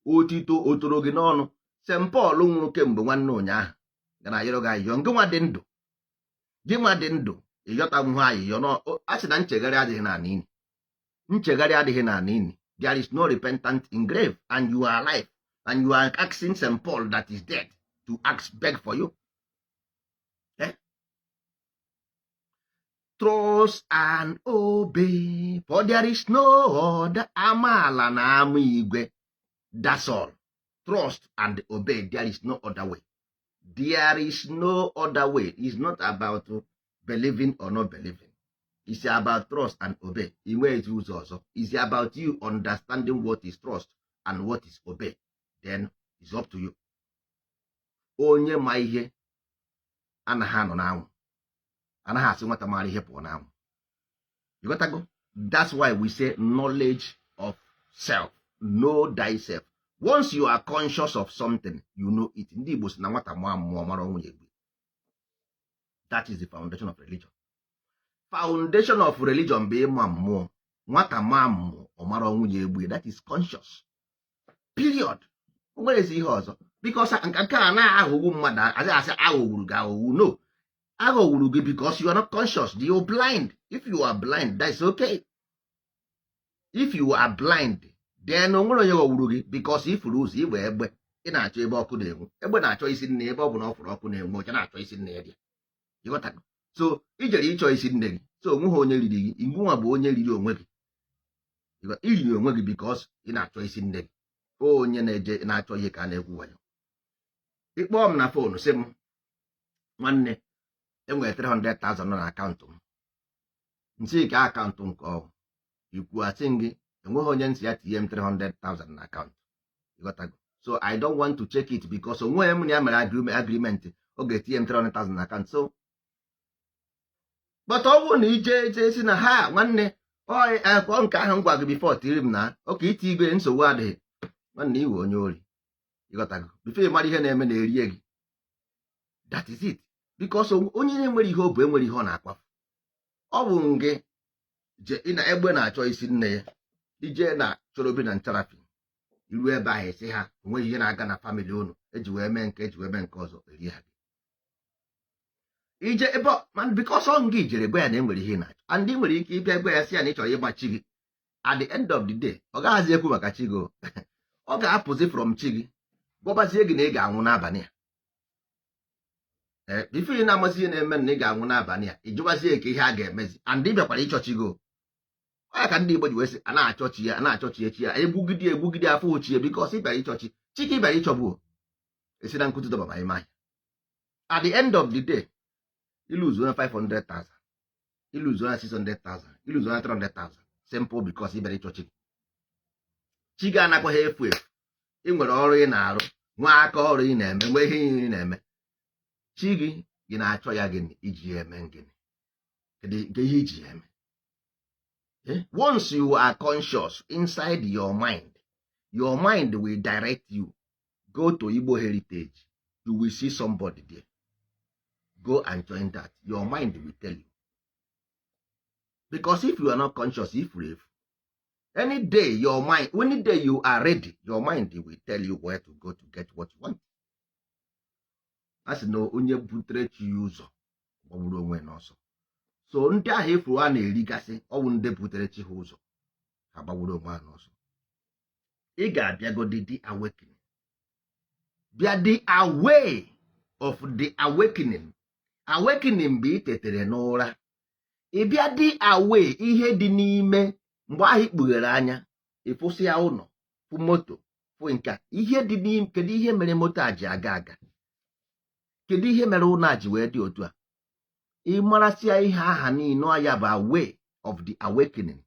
Speaker 1: Otito otoro gị n'ọnụ. St. Paul nwụrụ kemgbe nwanne ụnyaahụ gara ayọrọ gị ayịyọ. Nke nwa dị ndụ, gị nwa dị ndụ, ịyọtanwu ayịyọ. A sị na nchegharị adịghị n'ala ini. Nchegharị adịghị n'ala ini. There is no repentance in grave, and you are alive, and you are asking St. Paul that is dead to beg for you. Trust and obey, for there is no other. Amaala na ama igwe. That's all. Trust and obey. There is no other way. There is no other way. It's not about believing or not believing. It's about trust and obey. It's about you understanding what is trust and what is obey. Then it's up to you. Onye ma ihe anaghị anọ n'anwụ. Anaghị asị nwata mara ihe pụọ n'anwụ. You got to go. That's why we say knowledge of self. Know thyself. Once you are conscious of something, you know it. Ndị Igbo sị na nwata mụọ mmụọ mara onwe ya egbe. That is the foundation of religion. Foundation of religion bụ ịma mmụọ. Nwata mụọ mmụọ ọ mara onwe ya egbe. That is conscious. Period. O nwere ezi ihe ọzọ. Because nke a na-aghọgbu mmadụ, asị aghọgburu gị aghọgbu. No. Aghọgburu gị because you are not conscious. You are blind. If you are blind, that's okay. If you are blind, then onwere onye ghọgburu gị because ifuru ụzọ igbe egbe ị na-achọ ebe ọkụ na-enwu. Egbe na-achọ isi nne ebe ọ bụ na ọ fụrụ ọkụ na-enwu, oche na-achọ isi nne ya. Ịghọtago? So ijere ịchọ isi nne gị, so onweghị onye riri gị, ngwụnwa bụ onye riri onwe gị. Iriri onwe gị because ị na-achọ isi nne gị. Onye na-eje na-achọ ihe ka a na-egwu wayo. Ịkpọọ m na fonu sị m, nwanne, enwere 300,000 nọ na akaụntụ m. Nsị ka akaụntụ nke ọgwụ. Ikwu asị gị, enweghị onye nsị ya tinye m 300,000 na akaụntụ. Ịghọtago? So I don't want to check it because onweghị m na ya mere agreement ọ ga-etinye m 300,000 na akaụntụ. So but ọ bụrụ na ije si na ha nwanne ọ nke ahụ m gwa gị before tiri m na oke iti igwe nsogbu adịghị. Nwanne iwe onye ori. Ịghọtago? Before ị mara ihe na-eme na-erie gị. That is it. Because onye na-enwere ihe ọ bụ enwere ihe ọ na-akpafu. Ọ bụ gị je na egbe na-achọ isi nne ya, ije na chọrọbi na ncharafi, iru ebe ahụ esi ha onweghị ihe na-aga na famili unu eji wee mee nke ọzọ erie ha gị. Ije ebe because ọ gị jere gwa ya na enwere ihe na-achọ, and ị nwere ike ịbịa gwa ya sị ya na ị chọrọ ịgba chi gị. At the end of the day, ọ gaghazi ekwu maka chi gị. Ọ ga-apụzi from chi gị gwabazie gị na ị ga-anwụ n'abalị a. Bifo ị na-amasị ihe na-eme na ị ga-anwụ n'abalị a, ịjụbazie ka ihe a ga-emezi, and ị bịakwara ịchọchi gị. Ọ ka ndị Igbo ji wee sị a na-achọchi ya chi ya egbugide afọ ochie because ị bịara ịchọchi chi ka ị bịara ịchọgbu esi na nkụtụ dọba ma ime ahịa. At the end of the day, iluzu na 500,000, iluzu na 600,000, iluzu na 300,000, simple because ị bịara ịchọchi. Chi gị anakwaghị efu efu. Ị nwere ọrụ ị na-arụ, nwa aka ọrụ ị na-eme, nwe ihe ị na-eme. Chi gị na-achọ ya gịnị iji eme gịnị? Kedu ihe iji eme? Once you are conscious inside your mind will direct you. Go to Igbo Heritage, you will see somebody there. Go and join that. Your mind will tell you. Because if you are not conscious, any day you are ready, your mind will tell you where to go to get what you want. As no onye butere chi ụzọ gbagburu onwe n'ọsọ. So ndị ahụ efu a na-erigasị ọwụ ndị butere chi ha ụzọ ha gbagburu onwe ha n'ọsọ. Ị ga-abịagodi the awakening. Bịa the away of the awakening. Awakening bụ itetere n'ụra. Ị bịa the away ihe dị n'ime mgbe ahụ ikpughere anya, ịfụsịa ụlọ, fụ moto fụ nke ihe dị n'ime. Kedu ihe mere moto a ji aga aga? Kedu ihe mere ụlọ a ji wee dị otu a? Ị marasịa ihe aha niile ya bụ a way of the awakening,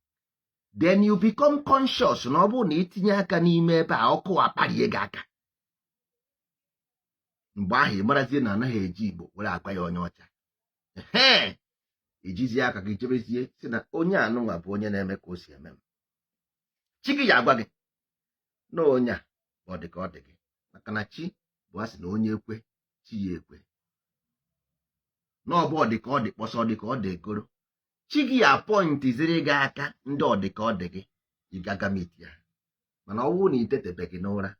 Speaker 1: then you become conscious na ọ bụrụ na itinye aka n'ime ebe a ọkụ akparie gị aka. Mgbe ahụ ị marazie na anaghị eji Igbo were akpa ya onye ọcha. Ijizie aka gị jebezie si na onye anụnwa bụ onye na-eme ka o si eme m. Chi gị ya agwa gị na onye a ọ dị ka ọ dị gị, maka na chi bụ asị na onye ekwe chi ya ekwe. N'ọbụ ọ dị ka ọ dị kpọsọ, ọ dị ka ọ dị egoro. Chi gị apọintiziri gị aka ndị ọ dị ka ọ dị gị, ị gaga miti ya. Mana ọ bụrụ na itetebeghị n'ụra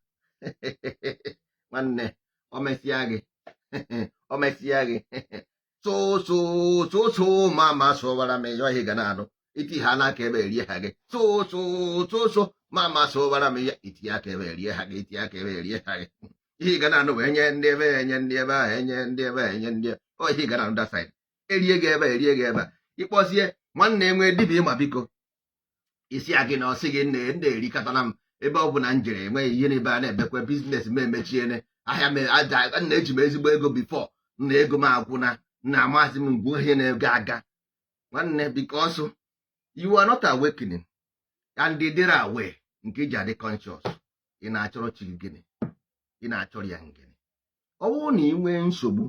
Speaker 1: nwanne, o mesịa gị so mama sụwara m ya ihe ga na-anụ iti ha n'aka ebe erie ha gị. So mama sụwara m ya iti aka ebe erie ha gị, iti aka ebe erie ha gị. Ihe ga na-anụ wee nye ndị ebe enye ndị ebe ahụ, enye ndị ebe enye ndị ihe ga na-anụ that side. Erie gị ebe erie gị ebe a. Ịkpọzie nwanne enwe dibịa ịma biko isi a gị na ọsị gị nne erikọtana m ebe ọ bụ na njere enweghị ihe n'ebe a na-emekwa biznes m emechiene ahịa m aja na-eji m ezigbo ego bifo na ego m akwụna na amasị m mgbe ihe na-ego aga. Nwanne because you are not awakening and dịrị aware nke iji adị conscious. Ị na-achọrọ chi gị gịnị? Ị na-achọrọ ya ngịnị? Ọ bụrụ na ị nwee nsogbu,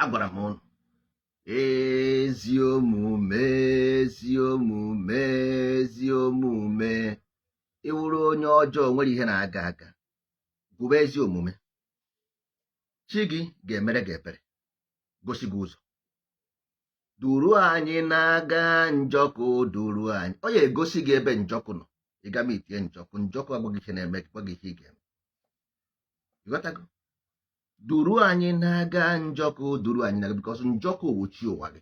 Speaker 1: agwara m ụnụ ezi omume, ezi omume, ezi omume. Ị wụrụ onye ọjọọ nwere ihe na-aga aga, gwube ezi omume, chi gị ga-emere gị ebere, gosi gị ụzọ. Duru anyị na-aga njọkụ, duru anyị. Ọ ya egosi gị ebe njọkụ nọ, ị ga ma itinye njọkụ. Njọkụ agwaghị ihe na-eme gị, gwaghị ihe ị ga-eme. Ịghọtago? Duru anyị na-aga njọkụ, duru anyị na-aga, because njọkụ bụ chi ụwa gị.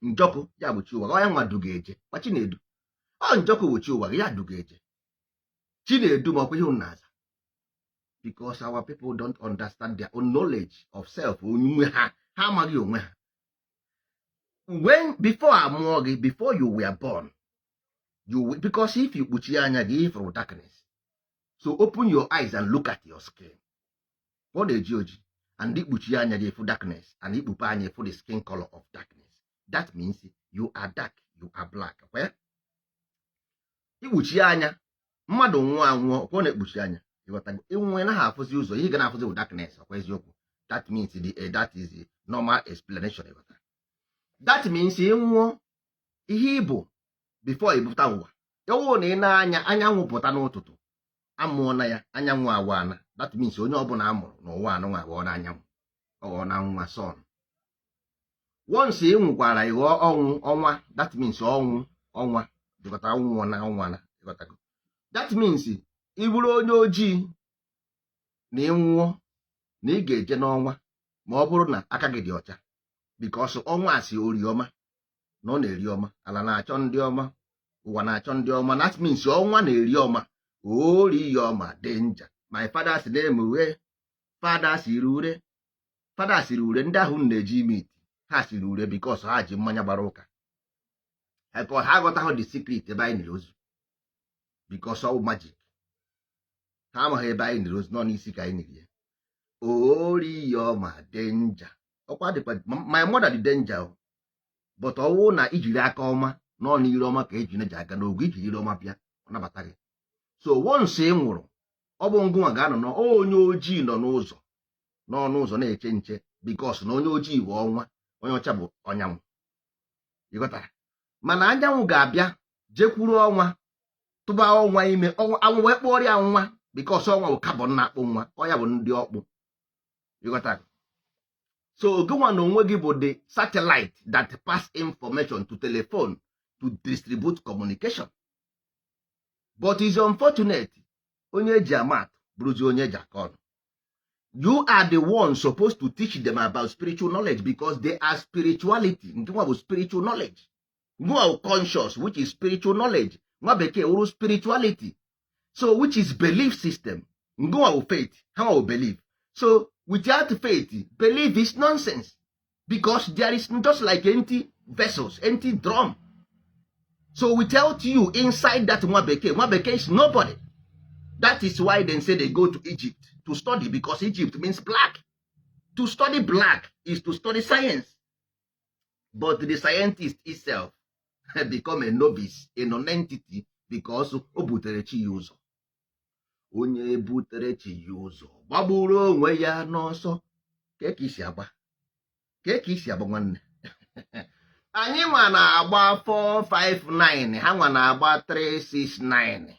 Speaker 1: Njọkụ ya bụ chi ụwa gị, ọ ya nwa du ga-eje kwa Chinedu. Ọ njọkụ bụ chi ụwa gị, ya du ga-eje. Chinedu ma ọkwa ihe na-aza. Because our people don't understand their own knowledge of self. Onwe ha amaghị onwe ha. Before amụọ gị, before you were born, because if you kpuchie anya gị ifuru darkness, so open your eyes and look at your skin. Ọ na-eji oji and ikpuchie anya gị ifu darkness and ikpupe anya ifu the skin color of darkness. That means you are dark, you are black. Ikpuchie anya mmadụ nwụọ anwụọ, ọ na-ekpuchi anya. Inwe na ha afụzi ụzọ, ihe ga na-afụzi bụ darkness. Ọkwa eziokwu. That means that is the normal explanation. That means ịnwụọ ihe ịbụ before ịbụta ụwa. Ewu na ị na-anya anyanwụ pụta n'ụtụtụ, amụọ na ya anyanwụ awana. That means onye ọbụla amụrụ n'ụwa anụnwa aghọọ na anyanwụ, ọghọọ na nwa son. Once ị nwụkwara ịghọọ ọnwụ ọnwa, that means ọnwa jikọta nwụọ na ọnwa na ịghọtago. That means ị bụrụ onye ojii na ịnwụọ na ị ga-eje n'ọnwa ma ọ bụrụ na aka gị dị ọcha. Because ọnwa asị oriọma na ọ na-eri ọma, ala na-achọ ndị ọma, ụwa na-achọ ndị ọma. That means ọnwa na-eri ọma, ori ya ọma danger. My father si na-eme ure, father siri ure, father siri ure. Ndị ahụ na-eji ime iti ha siri ure because ha ji mmanya gbara ụka. Because ha aghọtaghị the secret ebe anyị niri ozu, because ọ magic. Ha amaghị ebe anyị niri ozu, nọ n'isi ka anyị niri ya. Ori ya ọma danger. Ọkwa dịkwa my mother dị danger, but ọwụ na ijiri aka ọma nọ n'ire ọma ka eji neji aga n'ogu, ijiri ire ọma bịa ọ nabata gị. So once ị nwụrụ, ọ bụ ngụnwa ga-anọ na onye ojii nọ n'ụzọ, n'ọnụ ụzọ na-eche nche, because na onye ojii bụ ọnwa, onye ọcha bụ ọnyanwụ. Ịghọtara? Mana anyanwụ ga-abịa jekwuru ọnwa, tụba ọnwa ime, anwụ wee kpọrọ ya nwa, because ọnwa bụ carbon na-akpụ nwa, ọya bụ ndị ọkpụ. Ịghọtara? So gịnwa na onwe gị bụ the satellite that pass information to telephone to distribute communication. But it's unfortunate, onye eji amat bụrụzi onye eji aka ọnụ. You are the one supposed to teach them about spiritual knowledge, because they are spirituality. Ngịnwa bụ spiritual knowledge. Ngịnwa bụ conscious, which is spiritual knowledge. Nwa bekee wụrụ spirituality, so which is belief system. Ngịnwa bụ faith, ha nwa bụ belief. So without faith, belief is nonsense, because there is just like empty vessels, empty drum. So without you inside that Mwabeke is nobody. That is why they say they go to Egypt to study, because Egypt means black. To study black is to study science. But the scientist itself become a novice, a non-entity, because o butere chi ya ụzọ. Onye butere chi ya ụzọ gbagburu onwe ya n'ọsọ. Ka isi agba nwanne. Anyị nwa na-agba 459, ha nwa na-agba 369.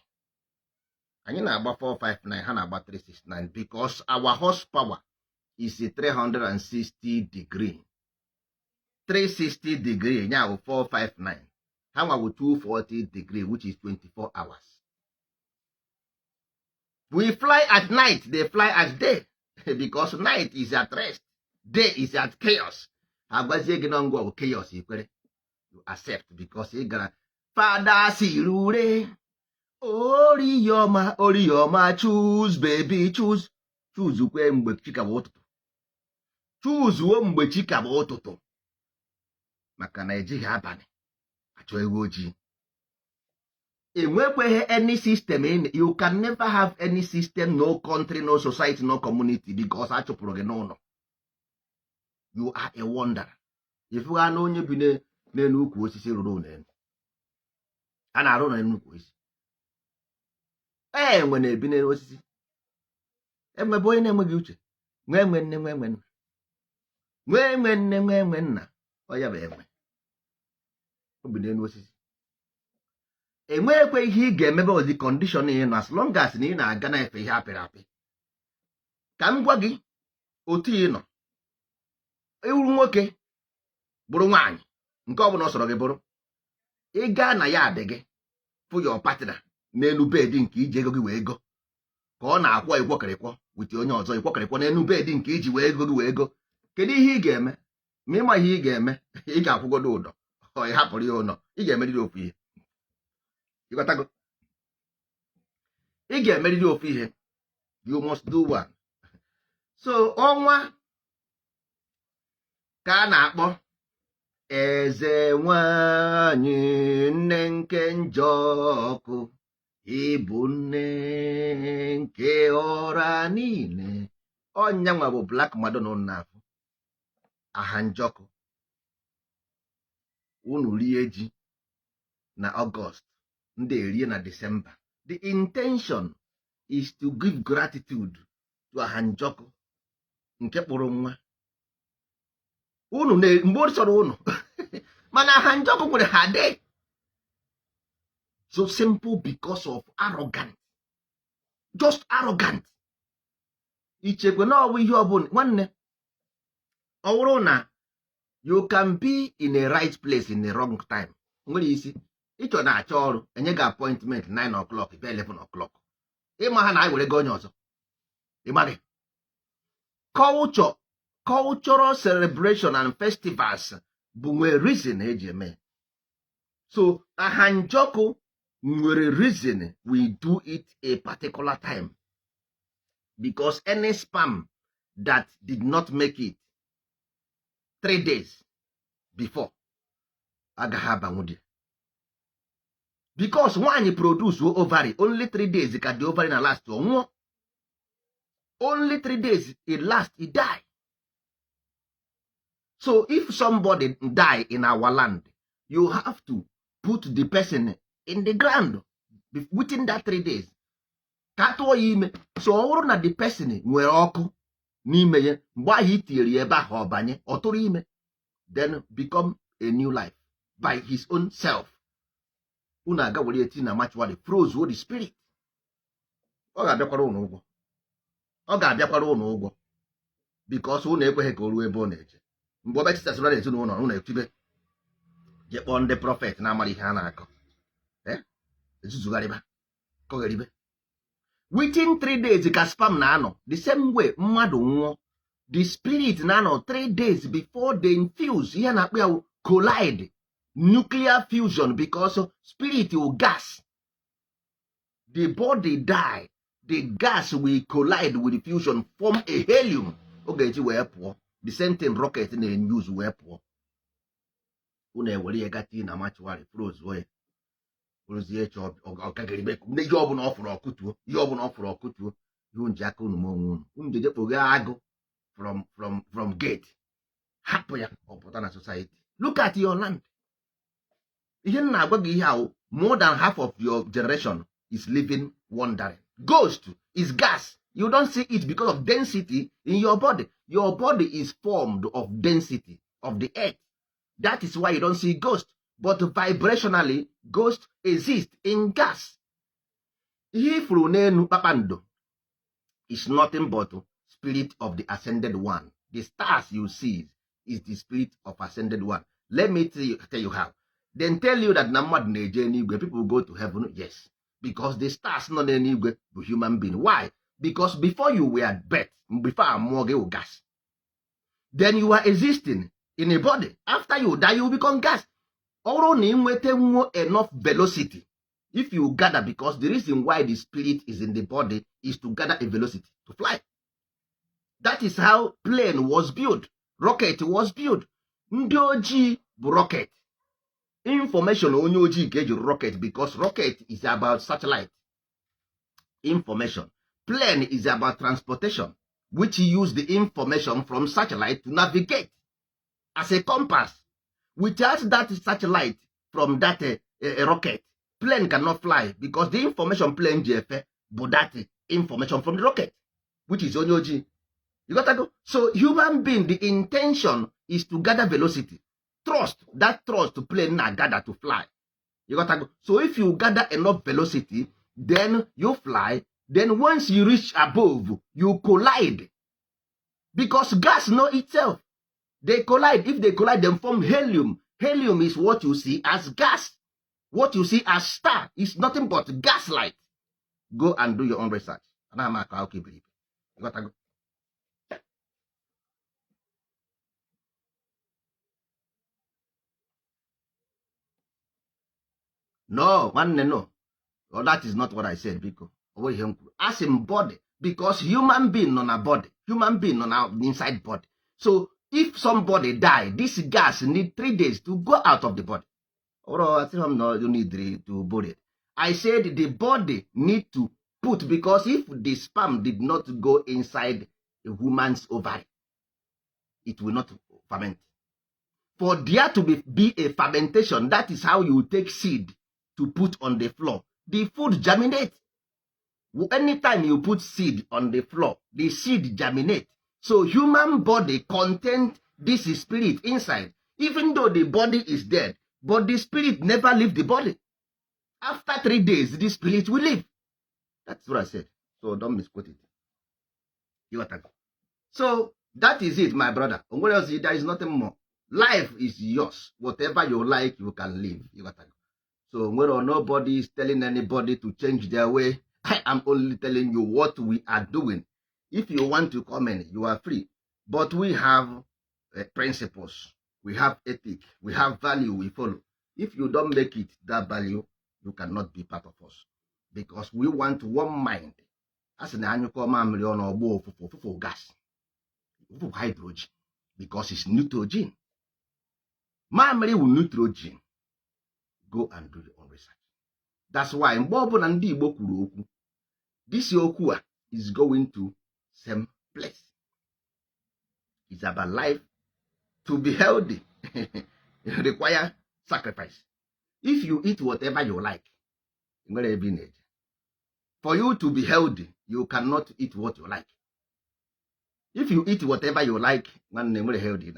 Speaker 1: Anyị na-agba 459, ha na-agba 369, because our horsepower is 360 degree. 360 degree, now 459. Ha nwa 240 degree, which is 24 hours. We fly at night, they fly at day, because night is at rest, day is at chaos. Agwazie gị na ngwa chaos ikwere, you accept, because ị gara Fada sirure Orioma, choose baby, choose kwe mgbe chika bụ ụtụtụ, choose wo mgbe chika bụ ụtụtụ, maka na ejighị abalị achọ ewu ojii. Enwekweghị any system in, you can never have any system, no country, no society, no community, because achụpụrụ gị n'ụlọ. You are a wonder. If you are no onye bi n'elu ukwu osisi ruru n'elu, a na-arụ na enu ukwu osisi. Enwe na-ebi n'elu osisi. Enwe bụ onye na-enweghị uche. Nwee nne, nwee nna. Nwee nne, nwee nna. Ọ ya bụ enwe. O bi n'elu osisi. Enwekwe ihe ị ga-emebe ozi condition ị nọ, as long as na ị na-aga na-efe ihe apịrị apị. Ka m gwa gị otu ị nọ. Iwuru nwoke bụrụ nwaanyị, nke ọbụla ọ sọrọ gị bụrụ, ị gaa na ya adị gị fụ your partner n'elu bed nke iji ego gị wee ego, ka ọ na-akwọ ịkwọkịrịkwọ wite onye ọzọ ịkwọkịrịkwọ n'elu bed nke iji wee ego gị wee ego. Kedu ihe ị ga-eme? Ma ịma ihe ị ga-eme, ị ga-akwụgodo ụdọ, ọ ị hapụrụ ya ụlọ, ị ga-emerịrị ofu ihe. Ịghọtago? Ị ga-emerịrị ofu ihe. You must do one. So ọnwa ka a na-akpọ eze nwanyị nne nke Njọkụ, ịbụ nne nke ọra niile. Ọnya nwa bụ Black Madonna na-afụ aha Njọkụ. Unu rie ji na Ọgọst, ndị erie na December. The intention is to give gratitude to aha Njọkụ nke kpụrụ nwa. Unu mgbe ọ chọrọ unu mana aha Njọkụ nwere ha dị so simple because of arrogant, just arrogant. Ichekwe na ọwụ ihe ọbụla nwanne. Ọ bụrụ na you can be in a right place in the wrong time. Nwere isi ịchọ na-achọ ọrụ, enye gị appointment 9 o'clock be 11 o'clock. Ịma ha na anyị were gị onye ọzọ. Ịmaghị cultural celebration and festivals bụ nwere reason eji eme. So aha Njọkụ nwere reason we do it a particular time, because any sperm that did not make it 3 days before agaghị abanwu di, because nwaanyị produce ovary only 3 days ka the ovary na last ọnwụọ. Only 3 days it last, it die. So if somebody die in our land, you have to put the person in the ground within that 3 days. Ka tụọ ya ime. So ọ bụrụ na the person nwere ọkụ n'ime ya, mgbe ahụ itinyere ya ebe ahụ ọ banye, ọ tụrụ ime, then become a new life by his own self. Unu aga were eti na mortuary, froze the spirit. Ọ ga-abịakwara unu ụgwọ. Ọ ga-abịakwara unu ụgwọ, because unu ekweghị ka o ruo ebe ọ na-eje. Mgbe ọ bịachịtasịra na ezinụlọ unu etibe je kpọọ ndị prọfet na-amara ihe a na-akọ, ezuzugharịba kọgheribe. Within 3 days ka sperm na-anọ. The same way mmadụ nwụọ, the spirit na-anọ 3 days before they infuse. Ihe na-akpọ ya collide, nuclear fusion, because spirit will gas. The body die, the gas will collide with fusion, form a helium. Ọ ga-eji wee pụọ. The same thing rocket na-use wee pụọ. Unu ewere ya gati na mortuary, froze ya. ozie ọkagiribe ihe ọbụla ọ fụrụ ọkụtuo ihe ọbụla ọ fụrụ ọkụtuo ihe nji aka unu onwe unu jeje kpoghe agụ from gate hapụ ya ọpụta na society. Look at your land. ihe m na-agwa gị ihe ahụ more than half of your generation is living wandering. Ghost is gas. You don't see it because of density in your body. Your body is formed of density of the earth. That is why you don't see ghost. But vibrationally, ghost exists in gas. Ihe ifuru n'enu kpakpando is nothing but spirit of the ascended one. The stars you see is the spirit of ascended one. Let me tell you how. Then tell you that na mmadụ na-eje n'igwe, people go to heaven. Yes, because the stars nọ n'eluigwe bụ human being. Why? Because before you were birth, before amụọ gị gas, then you are existing in a body. After you die, you become gas. Ọrụ na inweta enough velocity, if you gather, because the reason why the spirit is in the body is to gather a velocity to fly. That is how plane was built. Rocket was built. Ndị ojii bụ rocket. Information onye ojii ka eji rocket, because rocket is about satellite information. Plane is about transportation, which use the information from satellite to navigate as a compass. Without that satellite from that rocket, plane cannot fly, because the information plane ji efe bụ that information from the rocket, which is onye ojii. You got to go. So human being, the intention is to gather velocity. Trust, that trust to plane na gather to fly. You got to go. So if you gather enough velocity, then you fly. Then once you reach above, you collide. Because gas know itself. They collide. If they collide, they form helium. Helium is what you see as gas. What you see as star is nothing but gas light. Go and do your own research. You got to go. No, no. Well, that is not what I said, because as in body, because human being on a body, human being on our inside body. So if somebody die, this gas need 3 days to go out of the body. Or I think you need to bury it. I said the body need to put, because if the sperm did not go inside a woman's ovary, it will not ferment. For there to be a fermentation, that is how you take seed to put on the floor. The food germinate. Anytime you put seed on the floor, the seed germinate. So human body contains this spirit inside. Even though the body is dead, but the spirit never leave the body. After 3 days, the spirit will leave. That's what I said. So don't misquote it. You got to go. So that is it, my brother. There is nothing more. Life is yours. Whatever you like, you can live. You got to go. So nobody is telling anybody to change their way. I am only telling you what we are doing. If you want to comment, you are free. But we have principles. We have ethic. We have value we follow. If you don't make it that value, you cannot be part of us. Because we want one mind. As an annual command for gas. For hydrogen. Because it's nitrogen. Mamre will nitrogen. Go and do your own research. That's why this okwu is going to same place. It's about life. To be healthy, you require sacrifice. If you eat whatever you like, for you to be healthy, you cannot eat what you like. If you eat whatever you like, healthy.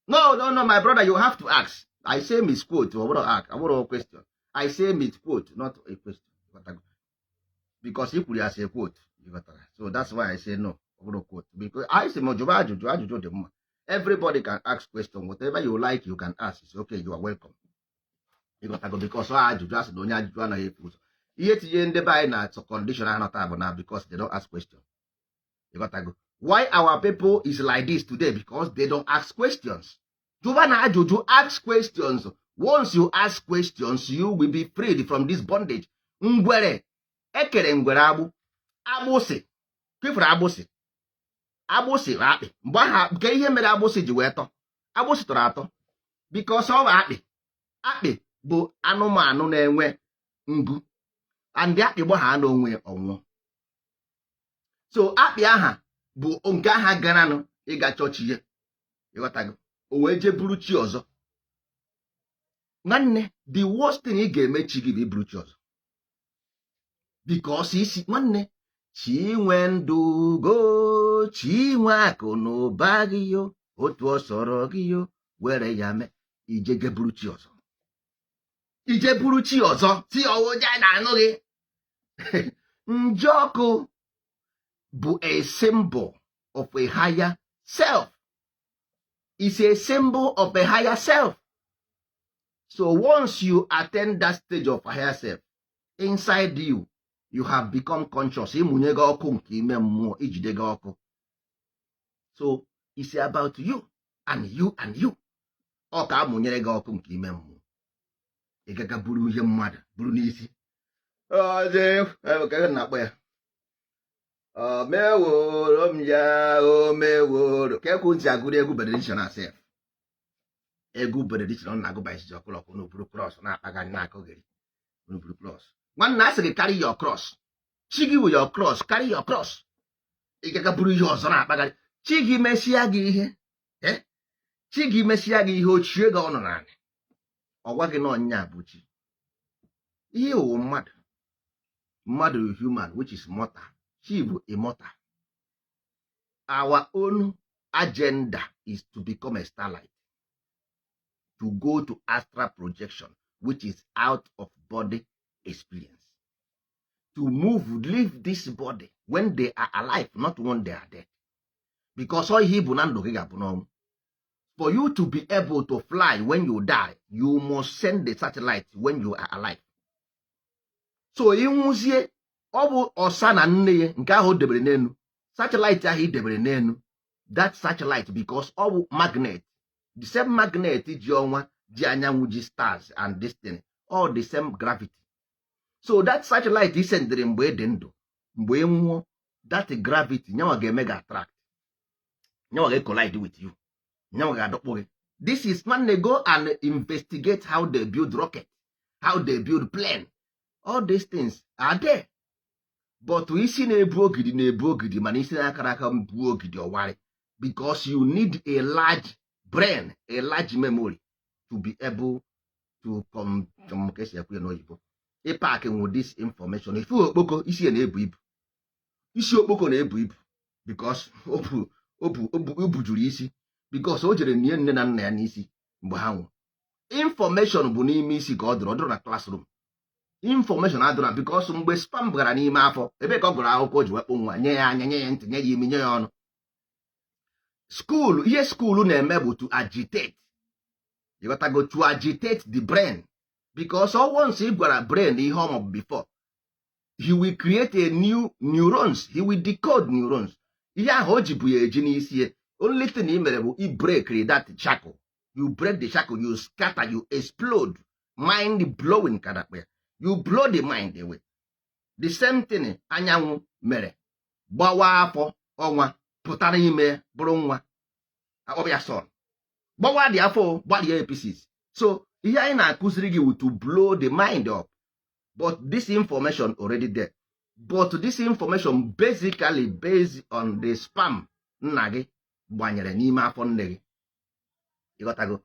Speaker 1: No, my brother, you have to ask. I say misquote. I want a question. I say misquote, not a question. Because if we ask a quote, so that's why I say no. Quote. Because I say everybody can ask question. Whatever you like, you can ask. It's okay, you are welcome. You got to go because just condition because they don't ask questions. You got to go. Why our people is like this today? Because they don't ask questions. Juju ask questions. Once you ask questions, you will be freed from this bondage. Ngwere. Ekere ngwere abu. Abusi. Kifra abusi. Abusi akpi. Mgbe ha nke ihe mere abusi ji wee tọ. Abusi tọrọ atọ. Because ọ akpi. Akpi bụ anụmanụ na-enwe ngu and akpị gbagha n'onwe ọnwụ. So akpị aha bụ nke aha garanụ ịga chọọchị ya, ịghọtago, o wee jee buru chi ọzọ. Nwanne, the worst thing ị ga-eme chi gị bụ iburu chi ọzọ, because isi nwanne, chi nwe ndụ go, chi nwe akụ na ụba gị yo, otu ọ sọrọ gị yo, were ya mee ije ge buru chi ọzọ, ije buru chi ọzọ, ti ọwụja na-anụ gị. Njọkụ bụ a symbol of a higher self. It's a symbol of a higher self. So once you attain that stage of higher self, inside you, you have become conscious. Ịmụnye gị ọkụ nke ime mmụọ, ijide gị ọkụ. So it's about you and you and you. Ọ ka amụnyere gị ọkụ nke ime mmụọ. Ị gaga buru ihe mmadụ buru n'isi. Ka na-akpọ ya o meworo m ya, o meworo. Ka ekwu ntị agụrụ egwu benediction asef. Egwu benediction ọ na-agụ baisi ọkụlọkụ n'oburu cross na-akpagharị na-akụghịrị n'oburu cross. Nwanne a sị gị carry your cross. Chi gị wụ your cross, carry your cross. Ị gaga buru ihe ọzọ na-akpagharị. Chi gị mesịa gị ihe, chi gị mesịa gị ihe, ochie gị ọnụ naanị. Ọgwa gị na ọnya bụ chi. Ihe wụ mmadụ. Mmadụ human, which is mortal. Chi bụ immortal. Our own agenda is to become a starlight, to go to astral projection, which is out of body experience, to move, leave this body when they are alive, not when they are dead. Because all he bụ na ndụ gị ga-abụ n'ọnwụ. For you to be able to fly when you die, you must send the satellite when you are alive. So ịnwụzie, ọ bụ ọsa na nne ya nke ahụ debere n'elu, satellite ahụ idebere n'elu, that satellite, because ọ bụ magnet, the same magnet ji ọnwa, ji anyanwụ, ji stars and destiny, all the same gravity. So that satellite isendịrị mgbe dị ndụ, mgbe nwụọ, that gravity nyanwa ga-eme gị attract, nyanwa ga-collide with you, nyanwa ga-adọkpụ gị. This is when they go and investigate how they build rocket, how they build plane. All these things are there. But isi na-ebu ogidi mana isi na-akara aka bu ogidi ọwarị, because you need a large brain, a large memory to be able to communicate n'oyibo. Ịpack with this information. Ifu okpoko isi na-ebu ibu. Isi okpoko na-ebu ibu because o bujuru isi, because o jere nye nne na nna ya n'isi mgbe ha nwụrụ. Information bụ n'ime isi ka ọ dụrụ na classroom. Information adụra because mgbe spam gara n'ime afọ, ebe ka ọ gụrụ akwụkwọ ji wekpụ nwa, nye ya anya, nye ya ntị, nye ya imi, nye ya ọnụ. School, ihe school na-eme bụ to agitate. You gotta go to agitate the brain, because once ị gwara brain ihe ọmụ before, he will create a new neurons, he will decode neurons. Ihe ahụ o ji bụ ya eji n'isi. Only thing ị mere bụ i break that shackle. You break the shackle, you scatter, you explode. Mind blowing kadakpe. You blow the mind away. The same thing anyanwụ mere, gbawa afọ ọnwa, pụtara ime bụrụ nwa, akpọbịa son. Gbawa dị afọ, gbalie pieces. So ihe anyị na-akụziri gị to blow the mind up. But this information already there. But this information basically based on the spam nna gị gbanyere n'ime afọ nne gị. Ịghọtago?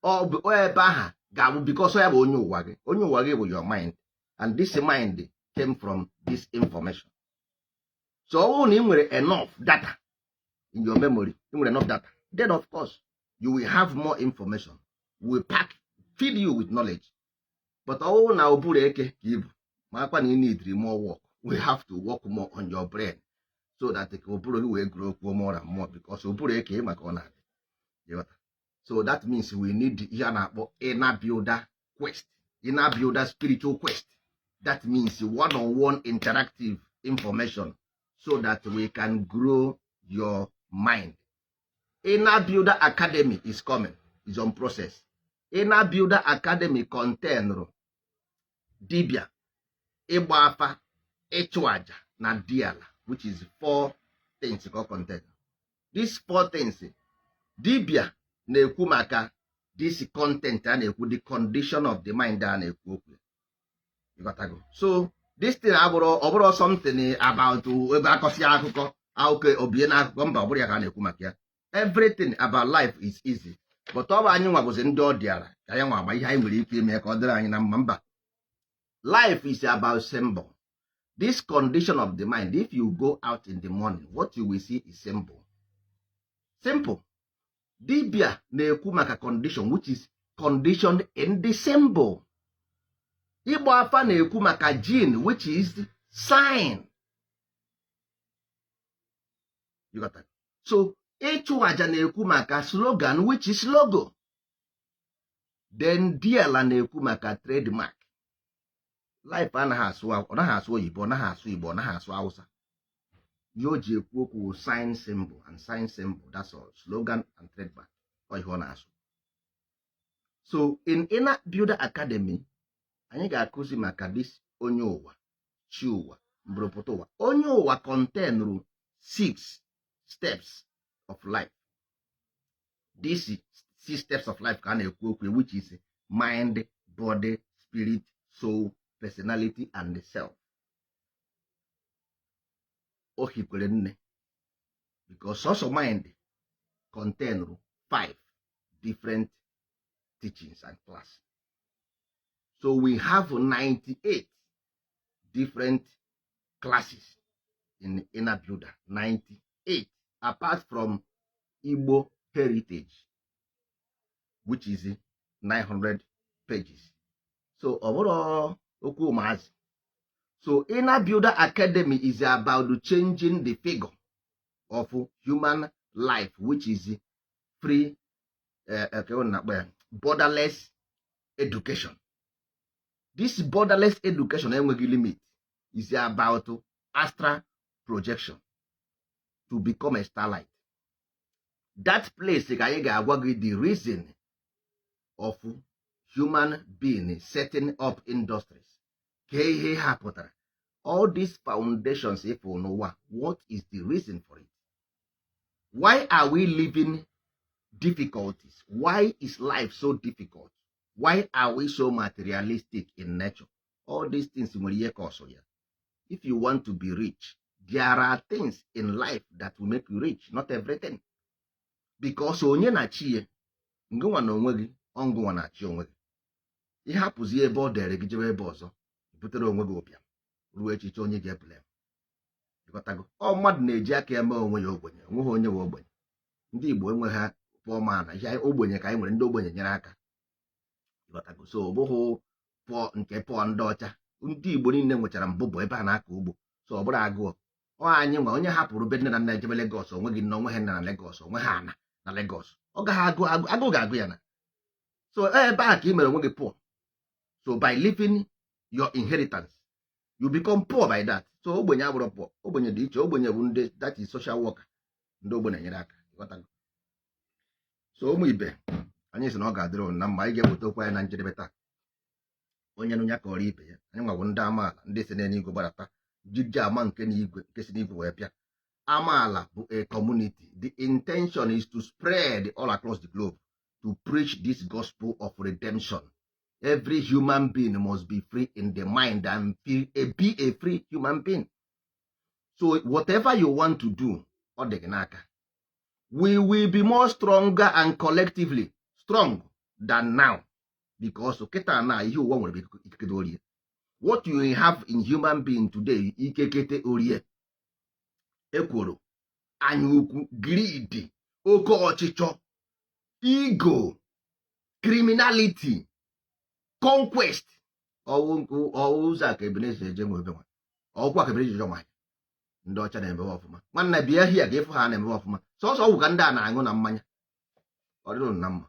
Speaker 1: Ọ bụ ebe aha ga-abụ because ya bụ onye ụwa gị. Onye ụwa gị bụ your mind. And this mind came from this information. So ọ bụrụ na ị nwere enough data in your memory, ị nwere enough data, then of course you will have more information. We will feed you with knowledge. But ọ bụrụ na ụbụrụ eke ka ibu, ma akwa na ị need more work, we have to work more on your brain so that ụbụrụ gị wee grow more and more, because ụbụrụ eke maka ọ na-adị. So that means we need ihe a na-akpọ inner builder quest, inner builder spiritual quest. That means one-on-one interactive information so that we can grow your mind. Inner Builder Academy is coming, is on process. Inner Builder Academy contain dibia, ịgba afa, ịchụ aja na diala, which is 4 things contain. These 4 things, dibia na-ekwu maka this content a na-ekwu, the condition of the mind a na-ekwu okwu. You got to go. So this thing abụrụ something about ebe akọsi akụkọ obie na akụkọ mba, ọ bụrụ ya ka a na-ekwu maka ya. Everything about life is easy, but ọ bụ anyị nwabụzi ndị ọ dịara ka ya nwa agba ihe anyị nwere ike ime ka ọ dịrị anyị na mba. Life is about symbol. This condition of the mind, if you go out in the morning, what you will see is symbol. Simple. Dibia na-ekwu maka condition, which is conditioned in the symbol. Igbo afa na-ekwu maka gene, which is sign. You got that? So ịchụ aja na-ekwu maka slogan, which is logo. Then diala na-ekwu maka trademark. Life anaghị asụ oyibo, ọ naghị asụ Igbo, ọ naghị asụ Hausa. Yo ji ekwu okwu sign symbol and sign symbol, that's all. Slogan and trademark. Ọ ihe ọ na-asụ. So in Inner Builder Academy, anyị ga-akụzi maka this onye ụwa, chi ụwa, mbụrụpụta ụwa. Onye ụwa contain 6 steps of life. These 6 steps of life ka a na-ekwu okwu, which is mind, body, spirit, soul, personality, and the self. O hikwere nne, because also mind contain 5 different teachings and classes. So we have 98 different classes in Inner Builder. 98, apart from Igbo heritage, which is 900 pages. So overall, so Inner Builder Academy is about changing the figure of human life, which is free, borderless education. This borderless education enweghị limit is about astral projection to become a starlight. That place ka anyị ga-agwa gị the reason of human being setting up industries. Ka ihe ha pụtara. All these foundations ifụ n'ụwa, what is the reason for it? Why are we living difficulties? Why is life so difficult? Why are we so materialistic in nature? All these things nwere ihe ka ọsọ ya. If you want to be rich, there are things in life that will make you rich, not everything. Because onye na-achị ya, ngụnwa na onwe gị, ọ ngụnwa na-achị onwe gị. Ịhapụzi ebe ọ dere gị jebe ebe ọzọ, butere onwe gị ụbịam, ruo echiche onye ga-ebule. Ọ mmadụ na-eji aka eme onwe ya ogbenye, onweghị onye we ogbenye. Ndị Igbo enweghị ha pụọ mana ihe ogbenye ka anyị nwere, ndị ogbenye nyere aka. So ọ bụghị pụọ nke pụọ ndị ọcha. Ndị Igbo niile nwechara mbụbọ ebe a na-akọ ugbo. So ọ bụrụ agụọ. Ọ anyị nwa onye hapụrụ be nne na nna ejebe Lagos, onweghị nna, onweghị nna na Lagos, onweghị ana na Lagos. Ọ gaghị agụ ga-agụ ya na. So ebe a ka ị mere onwe gị pụọ. So by living your inheritance, you become poor by that. So ogbenye abụrụ pụọ. Ogbenye dị iche. Ogbenye bụ ndị, that is social worker. Ndị ogbenye nyere aka. So ụmụ ibe, anyị sị na ọ ga-adịrị na mma. Anyị ga-eweta okwu anyị na njedebe taa. Onye nụ ya kọrọ ibe ya. Anyị nwabụ ndị amaala, ndị si n'eluigwe gbadata, jiji ama nke n'igwe, nke si n'igwe wee bịa. Amaala bụ a community. The intention is to spread all across the globe to preach this gospel of redemption. Every human being must be free in the mind and be a free human being. So whatever you want to do, ọ dị gị n'aka. We will be more stronger and collectively strong than now. Because kịta na ihe ụwa nwere ikekete orie. What you have in human being today, ikekete orie. Ekworo, anyaukwu, greed, oke ọchịchọ, ego, criminality, conquest. Ụzọ a ka Ebenezer eje nwe ebe nwa. Ọkwa ka Ebenezer eje nwa. Ndị ọcha na-emewe ọfụma. Nwanne bịa hia ga ịfụ ha na-emewe ọfụma. Sọsọ ọgwụ ka ndị a na-aṅụ na mmanya. Ọ dịrị na mma.